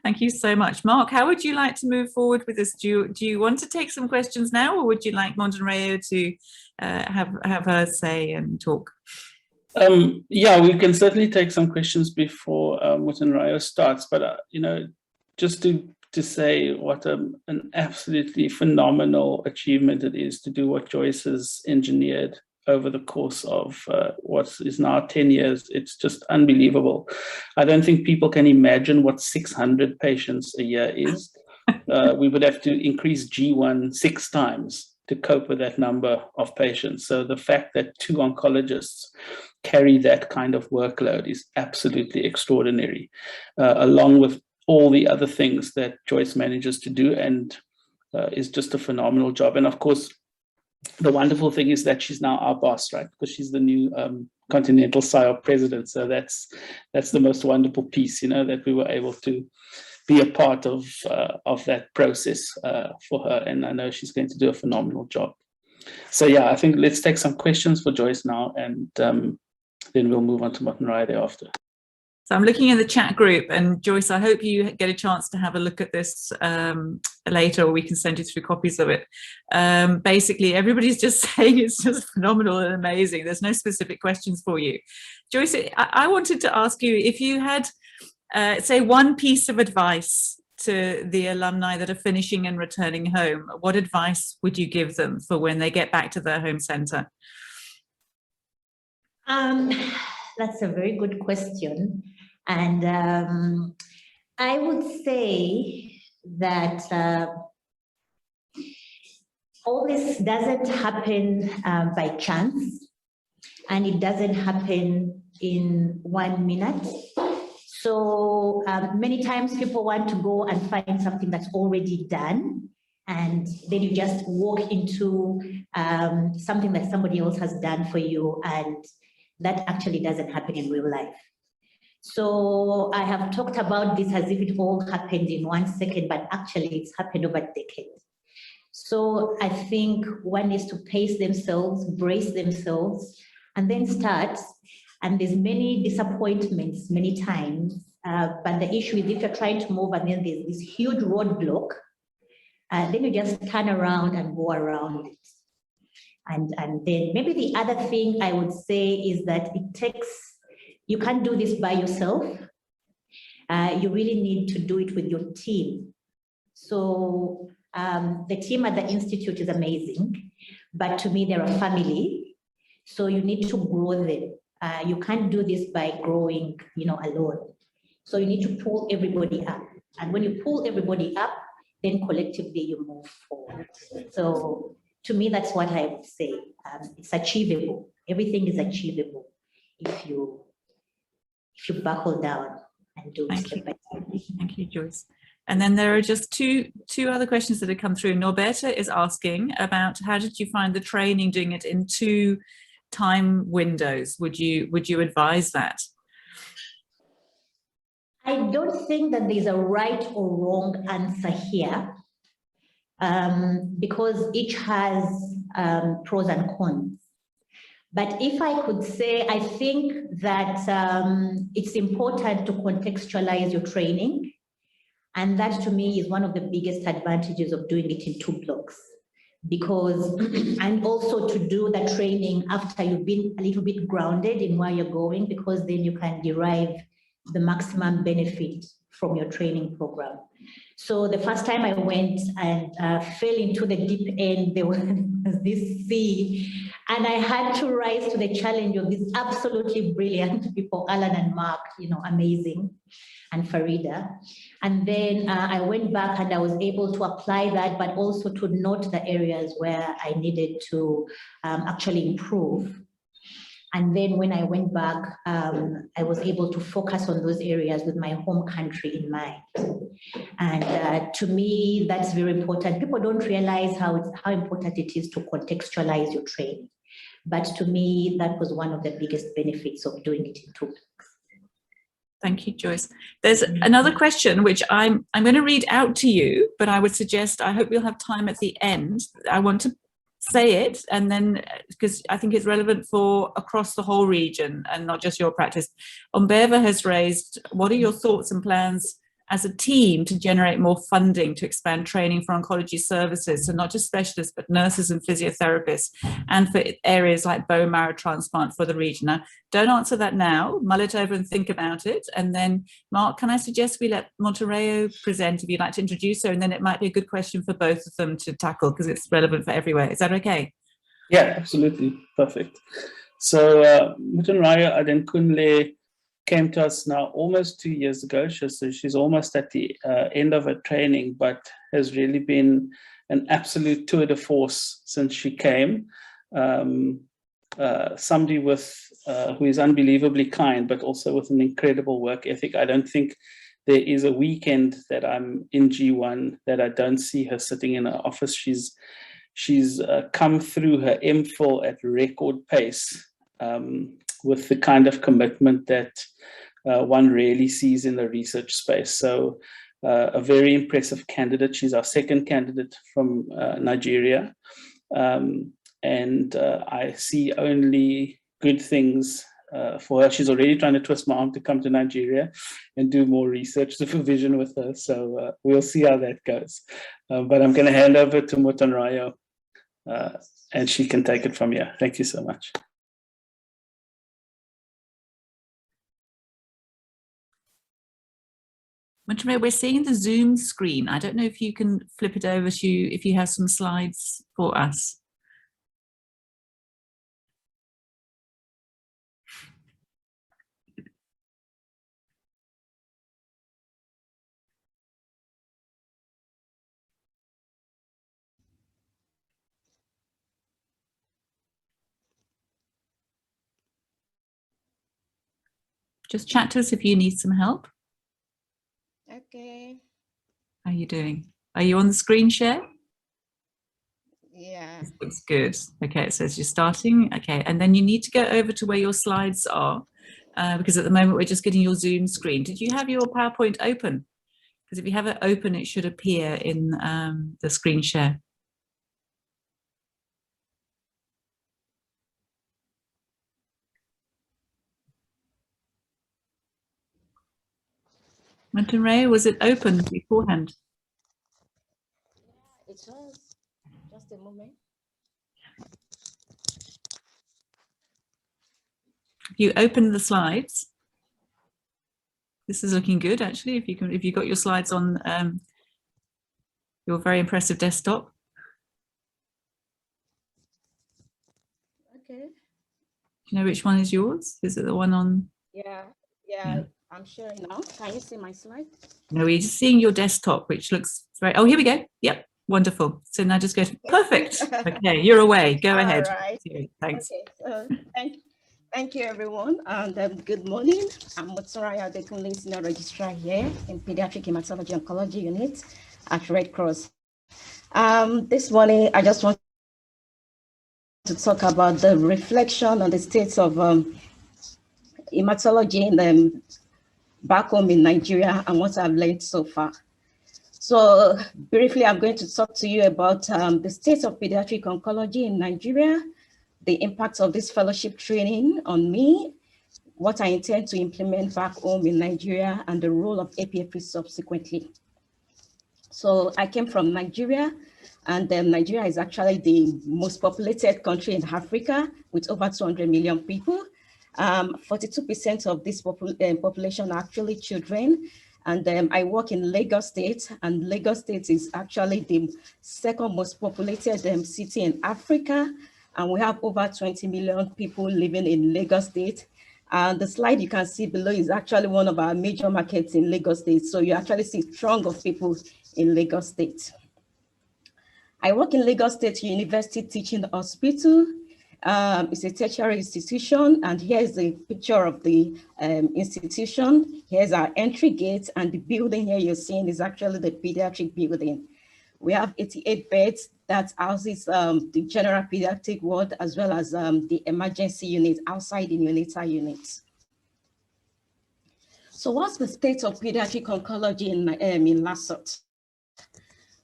Thank you so much. Marc, how would you like to move forward with this? Do you want to take some questions now, or would you like Motunrayo to have her say and talk? Yeah, we can certainly take some questions before Motunrayo starts, but you know, just to say what an absolutely phenomenal achievement it is to do what Joyce has engineered over the course of what is now 10 years. It's just unbelievable. I don't think people can imagine what 600 patients a year is. We would have to increase G1 6 times to cope with that number of patients. So the fact that 2 oncologists carry that kind of workload is absolutely extraordinary, along with all the other things that Joyce manages to do, and is just a phenomenal job. And of course, the wonderful thing is that she's now our boss, right? Because she's the new Continental SIOP president. So that's the most wonderful piece, you know, that we were able to be a part of that process for her. And I know she's going to do a phenomenal job. So yeah, I think let's take some questions for Joyce now, and then we'll move on to Motunrayo thereafter. So I'm looking in the chat group, and Joyce, I hope you get a chance to have a look at this later, or we can send you through copies of it. Basically, everybody's just saying it's just phenomenal and amazing. There's no specific questions for you. Joyce, I wanted to ask you if you had, say, one piece of advice to the alumni that are finishing and returning home. What advice would you give them for when they get back to their home centre? That's a very good question. And I would say that all this doesn't happen by chance, and it doesn't happen in 1 minute. So many times people want to go and find something that's already done, and then you just walk into something that somebody else has done for you, and that actually doesn't happen in real life. So I have talked about this as if it all happened in 1 second, but actually it's happened over decades. So I think one is to pace themselves, brace themselves, and then start. And there's many disappointments many times, but the issue is if you're trying to move and then there's this huge roadblock, then you just turn around and go around it. And then maybe the other thing I would say is that it takes you can't do this by yourself. You really need to do it with your team. So the team at the Institute is amazing, but to me, they're a family. So you need to grow them. You can't do this by growing, alone. So you need to pull everybody up. And when you pull everybody up, then collectively you move forward. So to me, that's what I would say. It's achievable. Everything is achievable if you buckle down and do it step by step. Thank you, Joyce. And then there are just two other questions that have come through. Norberta is asking about how did you find the training doing it in 2 time windows? Would you advise that? I don't think that there's a right or wrong answer here, because each has pros and cons. But if I could say, I think that it's important to contextualize your training. And that to me is one of the biggest advantages of doing it in 2 blocks. Because, and also to do the training after you've been a little bit grounded in where you're going, because then you can derive the maximum benefit from your training program. So the first time I went and fell into the deep end, there was this sea, and I had to rise to the challenge of these absolutely brilliant people, Alan and Marc, amazing, and Farida. And then I went back and I was able to apply that, but also to note the areas where I needed to actually improve. And then when I went back, I was able to focus on those areas with my home country in mind. And to me, that's very important. People don't realize how important it is to contextualize your training. But to me, that was one of the biggest benefits of doing it in 2 blocks. Thank you, Joyce. There's another question which I'm going to read out to you, but I would suggest, I hope we'll have time at the end. I want to say it, and then because I think it's relevant for across the whole region and not just your practice. Ombeva has raised, what are your thoughts and plans as a team to generate more funding to expand training for oncology services, so not just specialists but nurses and physiotherapists, and for areas like bone marrow transplant for the region? Now, don't answer that now, mull it over and think about it. And then Marc, can I suggest we let Motunrayo present if you'd like to introduce her, and then it might be a good question for both of them to tackle because it's relevant for everywhere. Is that okay? Yeah, absolutely. Perfect. So Motunrayo Adekunle came to us now almost 2 years ago. So she's almost at the end of her training, but has really been an absolute tour de force since she came. Somebody who is unbelievably kind, but also with an incredible work ethic. I don't think there is a weekend that I'm in G1 that I don't see her sitting in her office. She's come through her MPhil at record pace, with the kind of commitment that one rarely sees in the research space. So a very impressive candidate. She's our second candidate from Nigeria. And I see only good things for her. She's already trying to twist my arm to come to Nigeria and do more research supervision with her. So we'll see how that goes. But I'm going to hand over to Motunrayo, and she can take it from here. Thank you so much. Motunrayo, we're seeing the Zoom screen. I don't know if you can flip it over to you, if you have some slides for us. Just chat to us if you need some help. Okay. How are you doing? Are you on the screen share? Yeah. Looks good. Okay, it says you're starting. Okay, and then you need to go over to where your slides are, because at the moment we're just getting your Zoom screen. Did you have your PowerPoint open? Because if you have it open, it should appear in the screen share. Motunrayo, was it open beforehand? It was. Just a moment. You open the slides. This is looking good, actually. If you got your slides on your very impressive desktop. Okay. Do you know which one is yours? Is it the one on? Yeah. I'm sharing now. Can you see my slide? No, we're just seeing your desktop, which looks very, oh, here we go. Yep, wonderful. So now just go to, perfect. Okay, you're away. Go ahead. All right. Thanks. Okay, so thank you everyone, and good morning. I'm Motunrayo, Adekunle, Senior Registrar here in Pediatric Hematology Oncology Unit at Red Cross. This morning, I just want to talk about the reflection on the state of hematology back home in Nigeria and what I've learned so far. So briefly, I'm going to talk to you about the state of pediatric oncology in Nigeria, the impact of this fellowship training on me, what I intend to implement back home in Nigeria, and the role of APFP subsequently. So I came from Nigeria, and Nigeria is actually the most populated country in Africa with over 200 million people. 42% of this population are actually children. And I work in Lagos State, and Lagos State is actually the second most populated city in Africa. And we have over 20 million people living in Lagos State. The slide you can see below is actually one of our major markets in Lagos State. So you actually see throng of people in Lagos State. I work in Lagos State University Teaching Hospital. It's a tertiary institution, and here's a picture of the institution. Here's our entry gate, and the building here you're seeing is actually the pediatric building. We have 88 beds that houses the general pediatric ward as well as the emergency unit outside the neonatal units. So what's the state of pediatric oncology in LASOT?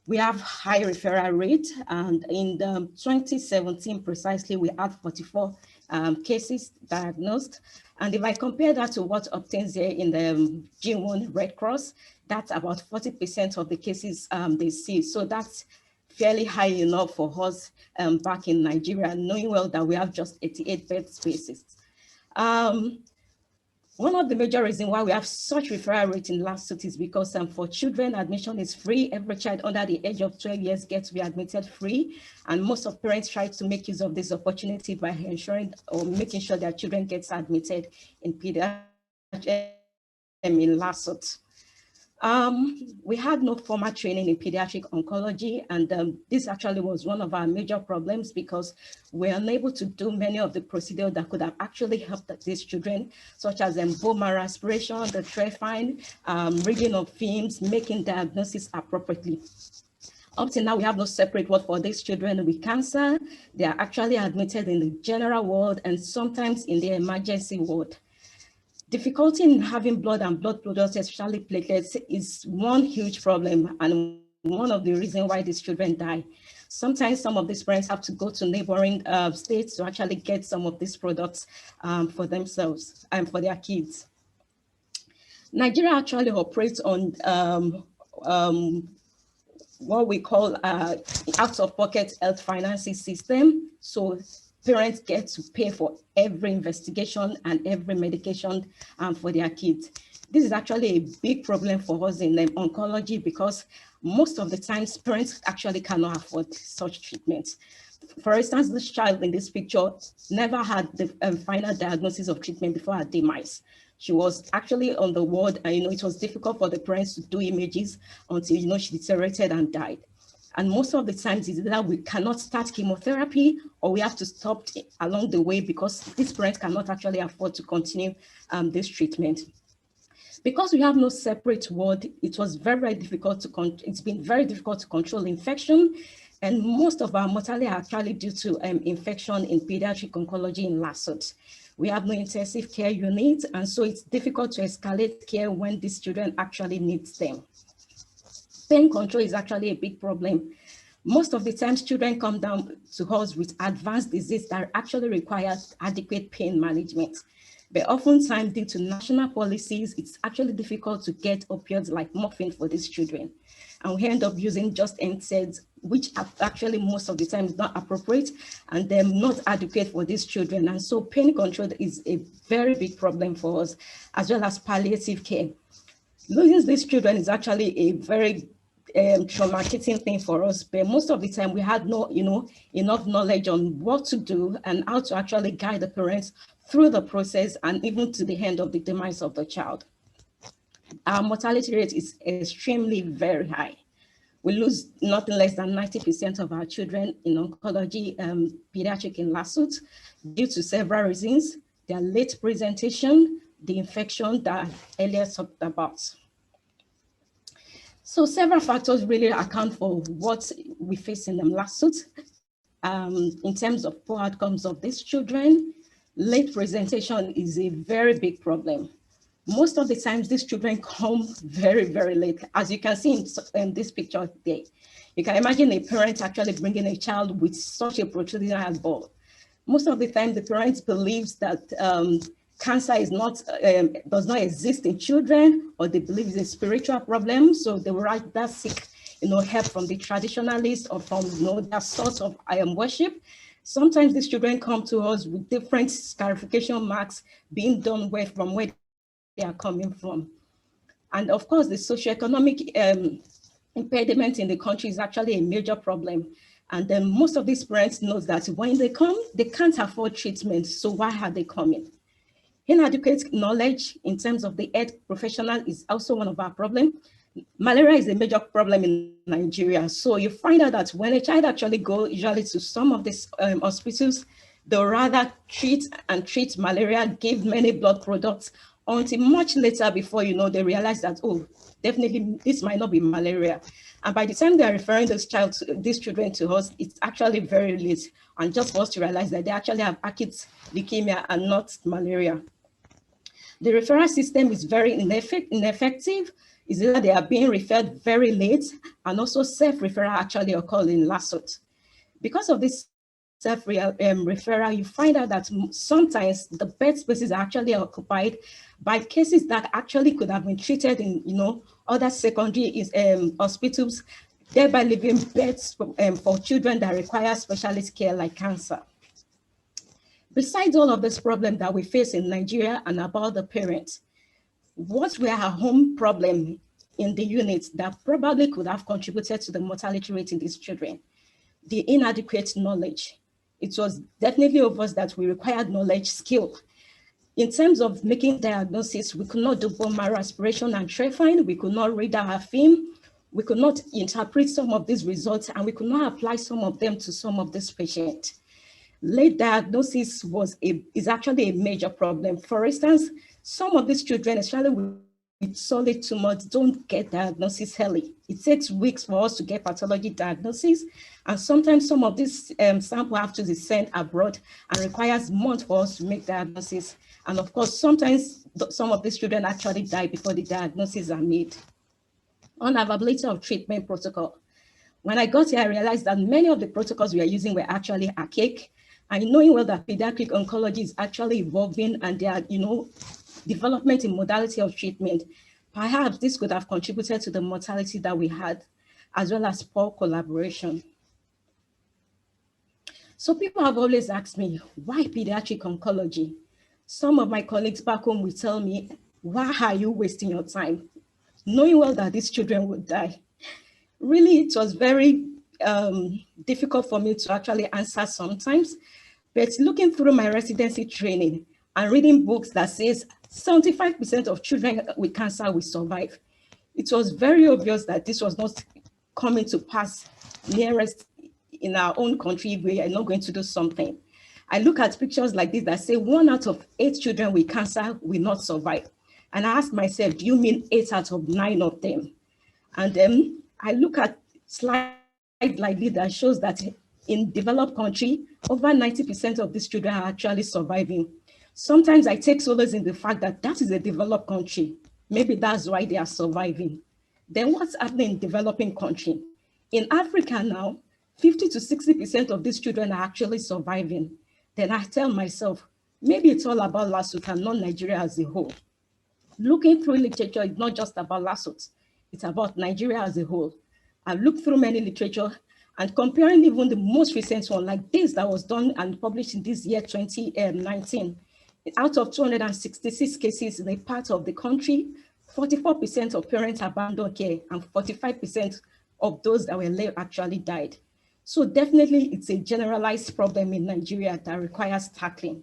We have high referral rate, and in 2017 precisely, we had 44 cases diagnosed. And if I compare that to what obtains here in the G1 Red Cross, that's about 40% of the cases they see. So that's fairly high enough for us back in Nigeria, knowing well that we have just 88 bed spaces. One of the major reasons why we have such referral rate in LASOT is because for children, admission is free. Every child under the age of 12 years gets to be admitted free. And most of parents try to make use of this opportunity by ensuring or making sure their children gets admitted in pediatric in LASOT. We had no formal training in pediatric oncology, and this actually was one of our major problems because we're unable to do many of the procedures that could have actually helped these children, such as bone marrow aspiration, the trephine, reading of films, making diagnosis appropriately. Up till now, we have no separate ward for these children with cancer. They are actually admitted in the general ward and sometimes in the emergency ward. Difficulty in having blood and blood products, especially platelets, is one huge problem and one of the reasons why these children die. Sometimes some of these parents have to go to neighboring states to actually get some of these products for themselves and for their kids. Nigeria actually operates on what we call out-of-pocket health financing system. So parents get to pay for every investigation and every medication for their kids. This is actually a big problem for us in oncology because most of the times parents actually cannot afford such treatment. For instance, this child in this picture never had the final diagnosis of treatment before her demise. She was actually on the ward, and it was difficult for the parents to do images until she deteriorated and died. And most of the times is that we cannot start chemotherapy or we have to stop along the way because these parents cannot actually afford to continue this treatment. Because we have no separate ward, it was very difficult to it's been very difficult to control infection. And most of our mortality are actually due to infection in pediatric oncology in LASOT. We have no intensive care unit, and so it's difficult to escalate care when these children actually need them. Pain control is actually a big problem. Most of the times children come down to us with advanced disease that actually requires adequate pain management. But oftentimes due to national policies, it's actually difficult to get opioids like morphine for these children. and we end up using just NSAIDs, which are actually most of the time is not appropriate and they're not adequate for these children. And so pain control is a very big problem for us, as well as palliative care. Losing these children is actually a very traumatizing thing for us, but most of the time we had no, enough knowledge on what to do and how to actually guide the parents through the process and even to the end of the demise of the child. Our mortality rate is extremely very high. We lose nothing less than 90% of our children in oncology, pediatric in lawsuits due to several reasons: their late presentation, the infection that I earlier talked about. So several factors really account for what we face in the lawsuits. In terms of poor outcomes of these children, late presentation is a very big problem. Most of the times these children come very, very late. As you can see in this picture there, you can imagine a parent actually bringing a child with such a protruding ball. Most of the time the parent believes that cancer is not, does not exist in children, or they believe it's a spiritual problem. So they will rather seek, help from the traditionalists or from, their source of worship. Sometimes these children come to us with different scarification marks being done from where they are coming from. And of course, the socioeconomic impediment in the country is actually a major problem. And then most of these parents know that when they come, they can't afford treatment. So why are they coming? Inadequate knowledge in terms of the health professional is also one of our problems. Malaria is a major problem in Nigeria. So you find out that when a child actually goes usually to some of these hospitals, they'll rather treat malaria, give many blood products, until much later before they realize that, oh, definitely this might not be malaria. And by the time they are referring these children to us, it's actually very late. And just for us to realize that they actually have acute leukemia and not malaria. The referral system is very ineffective. Is that they are being referred very late, and also self-referral actually occurs in lawsuit. Because of this self-referral, you find out that sometimes the bed spaces are actually occupied by cases that actually could have been treated in other secondary hospitals, thereby leaving beds for children that require specialist care like cancer. Besides all of this problem that we face in Nigeria and about the parents, what were our home problem in the unit that probably could have contributed to the mortality rate in these children? The inadequate knowledge. It was definitely obvious that we required knowledge, skill. In terms of making diagnosis, we could not do bone marrow aspiration and trephine. We could not read our film. We could not interpret some of these results, and we could not apply some of them to some of these patients. Late diagnosis is actually a major problem. For instance, some of these children, especially with solid tumors, don't get diagnosis early. It takes weeks for us to get pathology diagnosis. And sometimes some of these samples have to be sent abroad and requires months for us to make diagnosis. And of course, sometimes some of these children actually die before the diagnoses are made. Unavailability of treatment protocol. When I got here, I realized that many of the protocols we are using were actually archaic. And knowing well that pediatric oncology is actually evolving and there are, development in modality of treatment, perhaps this could have contributed to the mortality that we had, as well as poor collaboration. So people have always asked me, why pediatric oncology? Some of my colleagues back home will tell me, why are you wasting your time? Knowing well that these children would die. Really, it was very difficult for me to actually answer sometimes, but looking through my residency training and reading books that says 75% of children with cancer will survive, it was very obvious that this was not coming to pass nearest in our own country. We are not going to do something. I look at pictures like this that say 1 out of 8 children with cancer will not survive. And I ask myself, do you mean 8 out of 9 of them? And then I look at slides like this that shows that in developed country, over 90% of these children are actually surviving. Sometimes I take solace in the fact that that is a developed country. Maybe that's why they are surviving. Then what's happening in developing country? In Africa now, 50 to 60% of these children are actually surviving. Then I tell myself, maybe it's all about Lesotho and not Nigeria as a whole. Looking through literature is not just about Lesotho, it's about Nigeria as a whole. I've looked through many literature and comparing even the most recent one, like this that was done and published in this year, 2019, out of 266 cases in a part of the country, 44% of parents abandoned care and 45% of those that were left actually died. So definitely it's a generalized problem in Nigeria that requires tackling.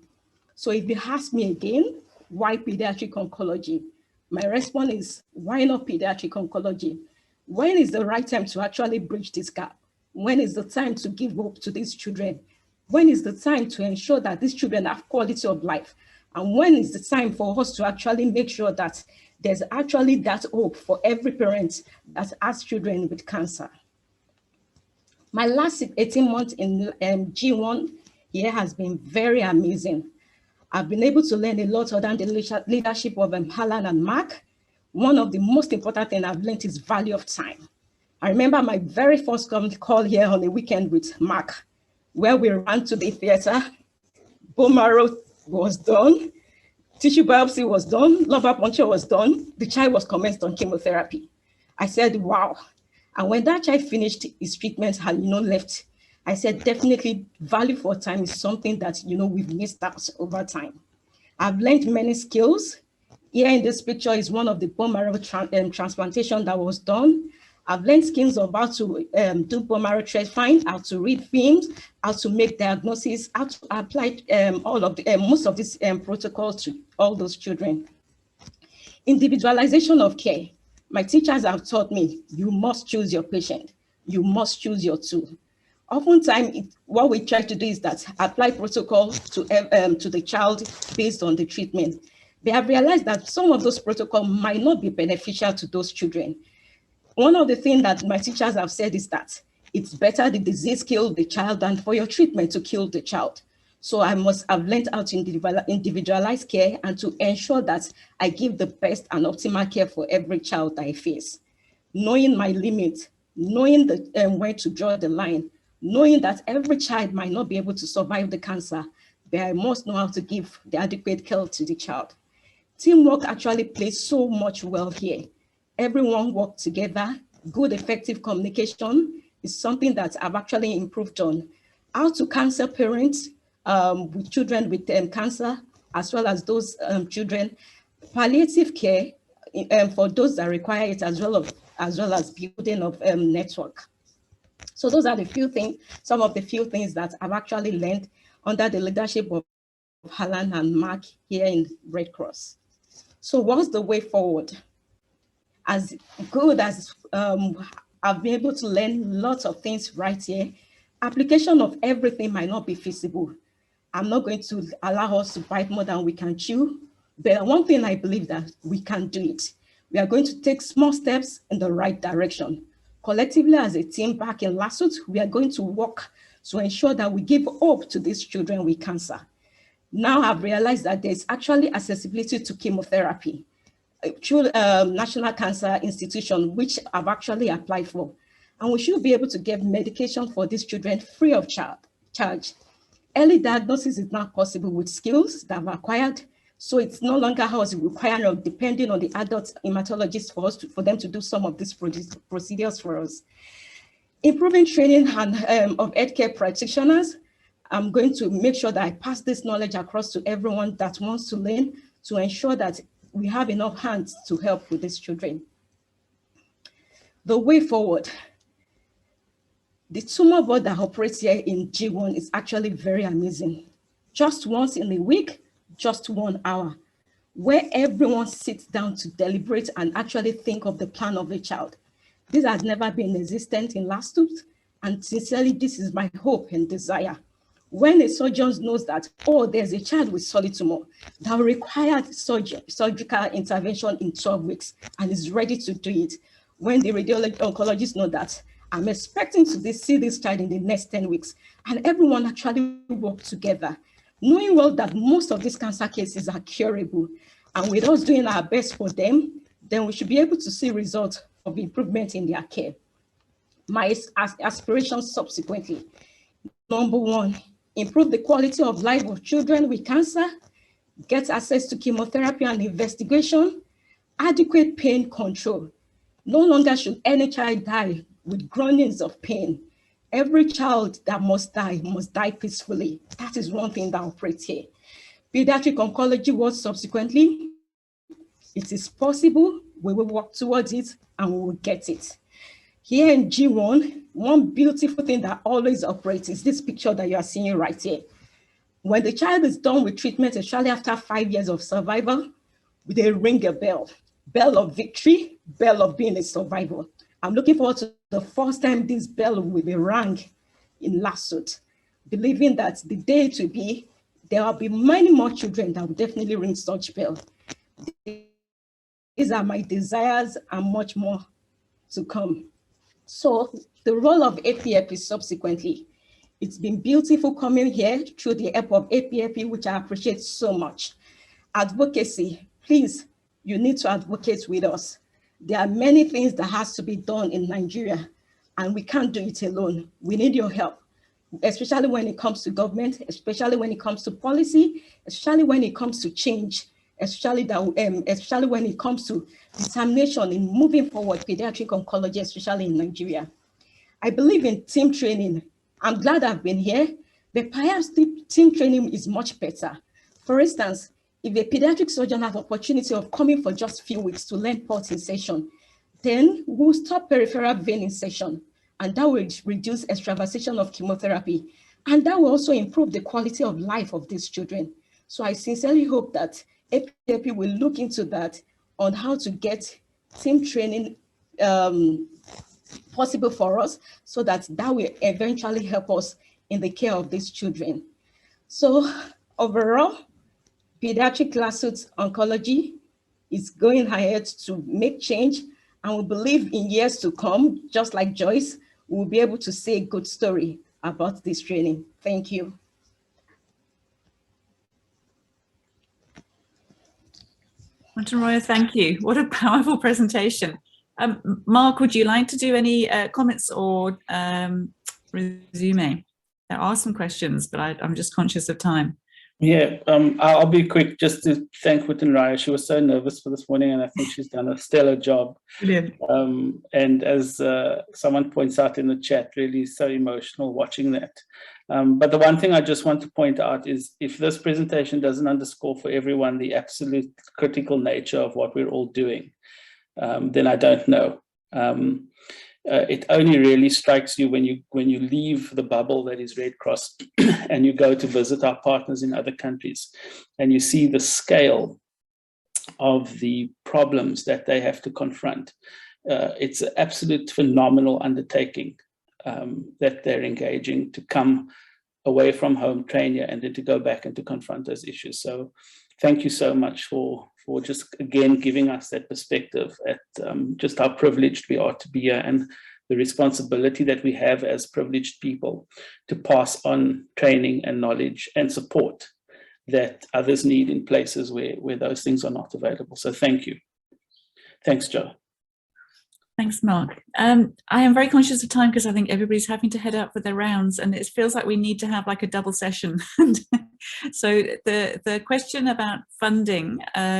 So if you ask me again, why pediatric oncology? My response is, why not pediatric oncology? When is the right time to actually bridge this gap? When is the time to give hope to these children? When is the time to ensure that these children have quality of life? And when is the time for us to actually make sure that there's actually that hope for every parent that has children with cancer? My last 18 months in G1 here has been very amazing. I've been able to learn a lot under the leadership of Alan and Marc. One of the most important things I've learned is value of time. I remember my very first call here on a weekend with Marc, where we ran to the theater, bone marrow was done, tissue biopsy was done, lumbar puncture was done, the child was commenced on chemotherapy. I said, wow. And when that child finished his treatment and left, I said, definitely value for time is something that we've missed out over time. I've learned many skills. Here in this picture is one of the bone marrow transplantation that was done. I've learned skills of how to do bone marrow thread find, how to read films, how to make diagnoses, how to apply most of these protocols to all those children. Individualization of care. My teachers have taught me, you must choose your patient. You must choose your tool. Oftentimes, what we try to do is that apply protocol to the child based on the treatment. They have realized that some of those protocols might not be beneficial to those children. One of the things that my teachers have said is that it's better the disease kill the child than for your treatment to kill the child. So I must have learned how to individualize care and to ensure that I give the best and optimal care for every child I face. Knowing my limit, knowing where to draw the line, knowing that every child might not be able to survive the cancer, but I must know how to give the adequate care to the child. Teamwork actually plays so much well here. Everyone worked together. Good, effective communication is something that I've actually improved on. How to counsel parents with children with cancer, as well as those children. Palliative care for those that require it, as well as building of network. So those are the few things, some of the few things that I've actually learned under the leadership of Alan and Marc here in Red Cross. So what's the way forward? As good as I've been able to learn lots of things right here, application of everything might not be feasible. I'm not going to allow us to bite more than we can chew, but one thing I believe that we can do it. We are going to take small steps in the right direction. Collectively as a team back in Lasut, we are going to work to ensure that we give hope to these children with cancer. Now I've realized that there's actually accessibility to chemotherapy through National Cancer Institution, which I've actually applied for. And we should be able to get medication for these children free of charge. Early diagnosis is now possible with skills that I've acquired. So it's no longer us requiring or depending on the adult hematologists for them to do some of these procedures for us. Improving training of healthcare practitioners. I'm going to make sure that I pass this knowledge across to everyone that wants to learn to ensure that we have enough hands to help with these children. The way forward. The tumor board that operates here in G1 is actually very amazing. Just once in a week, just 1 hour, where everyone sits down to deliberate and actually think of the plan of the child. This has never been existent in Lasut, and sincerely, this is my hope and desire. When a surgeon knows that, oh, there's a child with solid tumor that will require surgical intervention in 12 weeks and is ready to do it. When the oncologist know that, I'm expecting to see this child in the next 10 weeks, and everyone actually work together, knowing well that most of these cancer cases are curable, and with us doing our best for them, then we should be able to see results of improvement in their care. My aspirations subsequently. Number one, improve the quality of life of children with cancer, get access to chemotherapy and investigation, adequate pain control. No longer should any child die with groanings of pain. Every child that must die peacefully. That is one thing that operates here. Pediatric oncology was subsequently, it is possible, we will work towards it, and we will get it. Here in G1, one beautiful thing that always operates is this picture that you are seeing right here. When the child is done with treatment, especially after 5 years of survival, they ring a bell of victory, bell of being a survivor. I'm looking forward to the first time this bell will be rang in Lasut, believing that the day to be, there will be many more children that will definitely ring such bell. These are my desires and much more to come. So the role of APFP subsequently, it's been beautiful coming here through the help of APFP, which I appreciate so much. Advocacy, please, you need to advocate with us. There are many things that has to be done in Nigeria, and we can't do it alone. We need your help, especially when it comes to government, especially when it comes to policy, especially when it comes to change, especially when it comes to determination in moving forward pediatric oncology, especially in Nigeria. I believe in team training. I'm glad I've been here, but perhaps team training is much better. For instance, if a pediatric surgeon has opportunity of coming for just a few weeks to learn pulse insertion, then we'll stop peripheral vein insertion, and that will reduce extravasation of chemotherapy, and that will also improve the quality of life of these children. So I sincerely hope that APFP will look into that on how to get team training possible for us, so that will eventually help us in the care of these children. So overall, pediatric Lasut oncology is going ahead to make change, and we believe in years to come, just like Joyce, we'll be able to say a good story about this training. Thank you. Motunrayo, thank you. What a powerful presentation. Mark, would you like to do any comments or resume? There are some questions, but I'm just conscious of time. Yeah, I'll be quick just to thank Motunrayo. She was so nervous for this morning, and I think she's done a stellar job. Brilliant. And as someone points out in the chat, really so emotional watching that. But the one thing I just want to point out is, if this presentation doesn't underscore for everyone the absolute critical nature of what we're all doing, then I don't know. It only really strikes you when you leave the bubble that is Red Cross and you go to visit our partners in other countries, and you see the scale of the problems that they have to confront. It's an absolute phenomenal undertaking that they're engaging to come away from home, train here, and then to go back and to confront those issues. So thank you so much for just, again, giving us that perspective at just how privileged we are to be here, and the responsibility that we have as privileged people to pass on training and knowledge and support that others need in places where those things are not available. So thank you. Thanks, Joe. Thanks, Mark. I am very conscious of time because I think everybody's having to head out for their rounds, and it feels like we need to have like a double session. So the question about funding,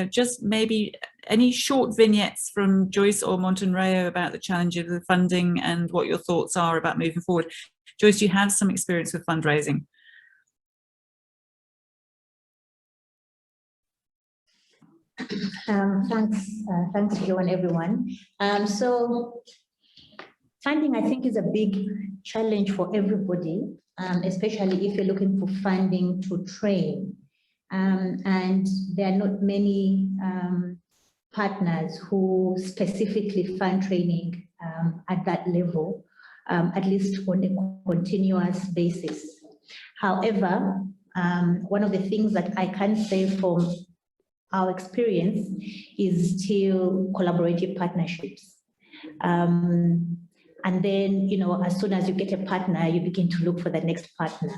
just maybe any short vignettes from Joyce or Motunrayo about the challenge of the funding and what your thoughts are about moving forward. Joyce, do you have some experience with fundraising? Thanks, Joe, and everyone. So funding, I think, is a big challenge for everybody, especially if you're looking for funding to train. And there are not many partners who specifically fund training at that level, at least on a continuous basis. However, one of the things that I can say from our experience is still collaborative partnerships. And then, you know, as soon as you get a partner, you begin to look for the next partner.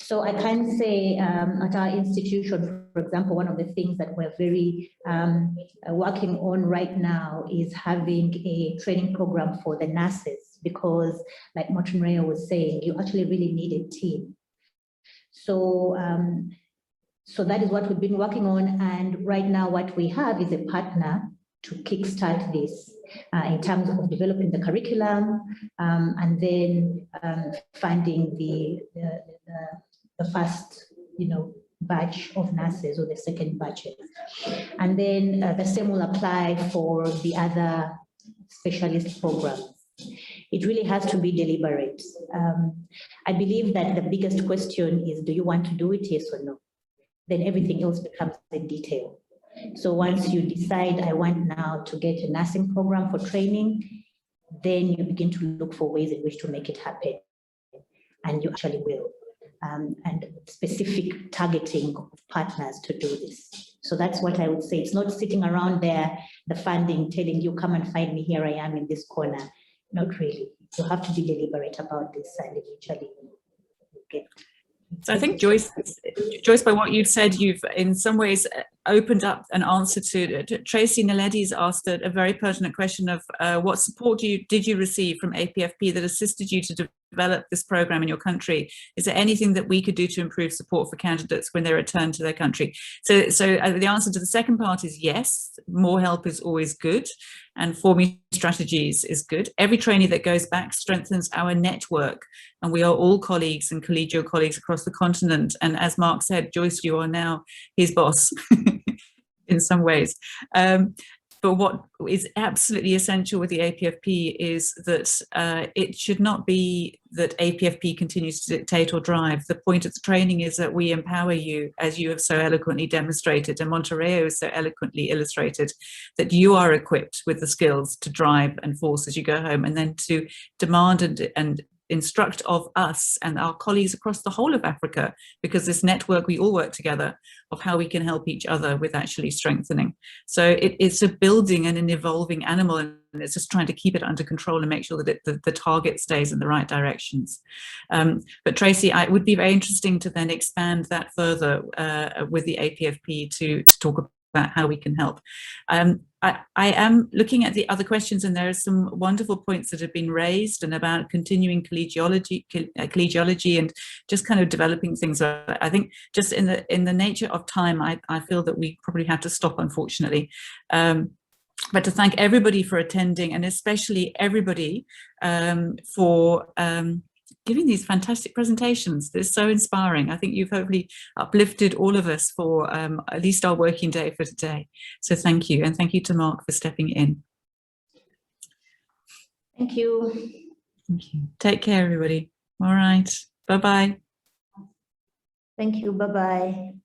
So I can say at our institution, for example, one of the things that we're very working on right now is having a training program for the nurses, because like Motunrayo was saying, you actually really need a team. So, so that is what we've been working on. And right now what we have is a partner to kickstart this in terms of developing the curriculum and then funding the first, batch of nurses or the second batch. And then the same will apply for the other specialist programs. It really has to be deliberate. I believe that the biggest question is, do you want to do it, yes or no? Then everything else becomes in detail. So once you decide, I want now to get a nursing program for training, then you begin to look for ways in which to make it happen. And you actually will. And specific targeting of partners to do this. So that's what I would say. It's not sitting around there, the funding telling you, come and find me, here I am in this corner. Not really. You have to be deliberate about this and eventually get. So I think, Joyce, by what you've said, you've in some ways opened up an answer to Tracy Naledi's asked a very pertinent question of what support did you receive from APFP that assisted you to develop this program in your country? Is there anything that we could do to improve support for candidates when they return to their country? So the answer to the second part is yes, more help is always good, and forming strategies is good. Every trainee that goes back strengthens our network, and we are all colleagues and collegial colleagues across the continent. And as Marc said, Joyce, you are now his boss in some ways. But what is absolutely essential with the APFP is that it should not be that APFP continues to dictate or drive. The point of the training is that we empower you, as you have so eloquently demonstrated, and Motunrayo has so eloquently illustrated, that you are equipped with the skills to drive and force as you go home, and then to demand and instruct of us and our colleagues across the whole of Africa, because this network, we all work together, of how we can help each other with actually strengthening. So it's a building and an evolving animal, and it's just trying to keep it under control and make sure that the target stays in the right directions. But Tracy, it would be very interesting to then expand that further with the APFP to talk about how we can help. I am looking at the other questions, and there are some wonderful points that have been raised and about continuing collegiology and just kind of developing things. I think just in the nature of time, I feel that we probably have to stop, unfortunately. But to thank everybody for attending, and especially everybody for giving these fantastic presentations. They're so inspiring. I think you've hopefully uplifted all of us for at least our working day for today. So thank you. And thank you to Marc for stepping in. Thank you. Thank you. Take care, everybody. All right. Bye-bye. Thank you. Bye-bye.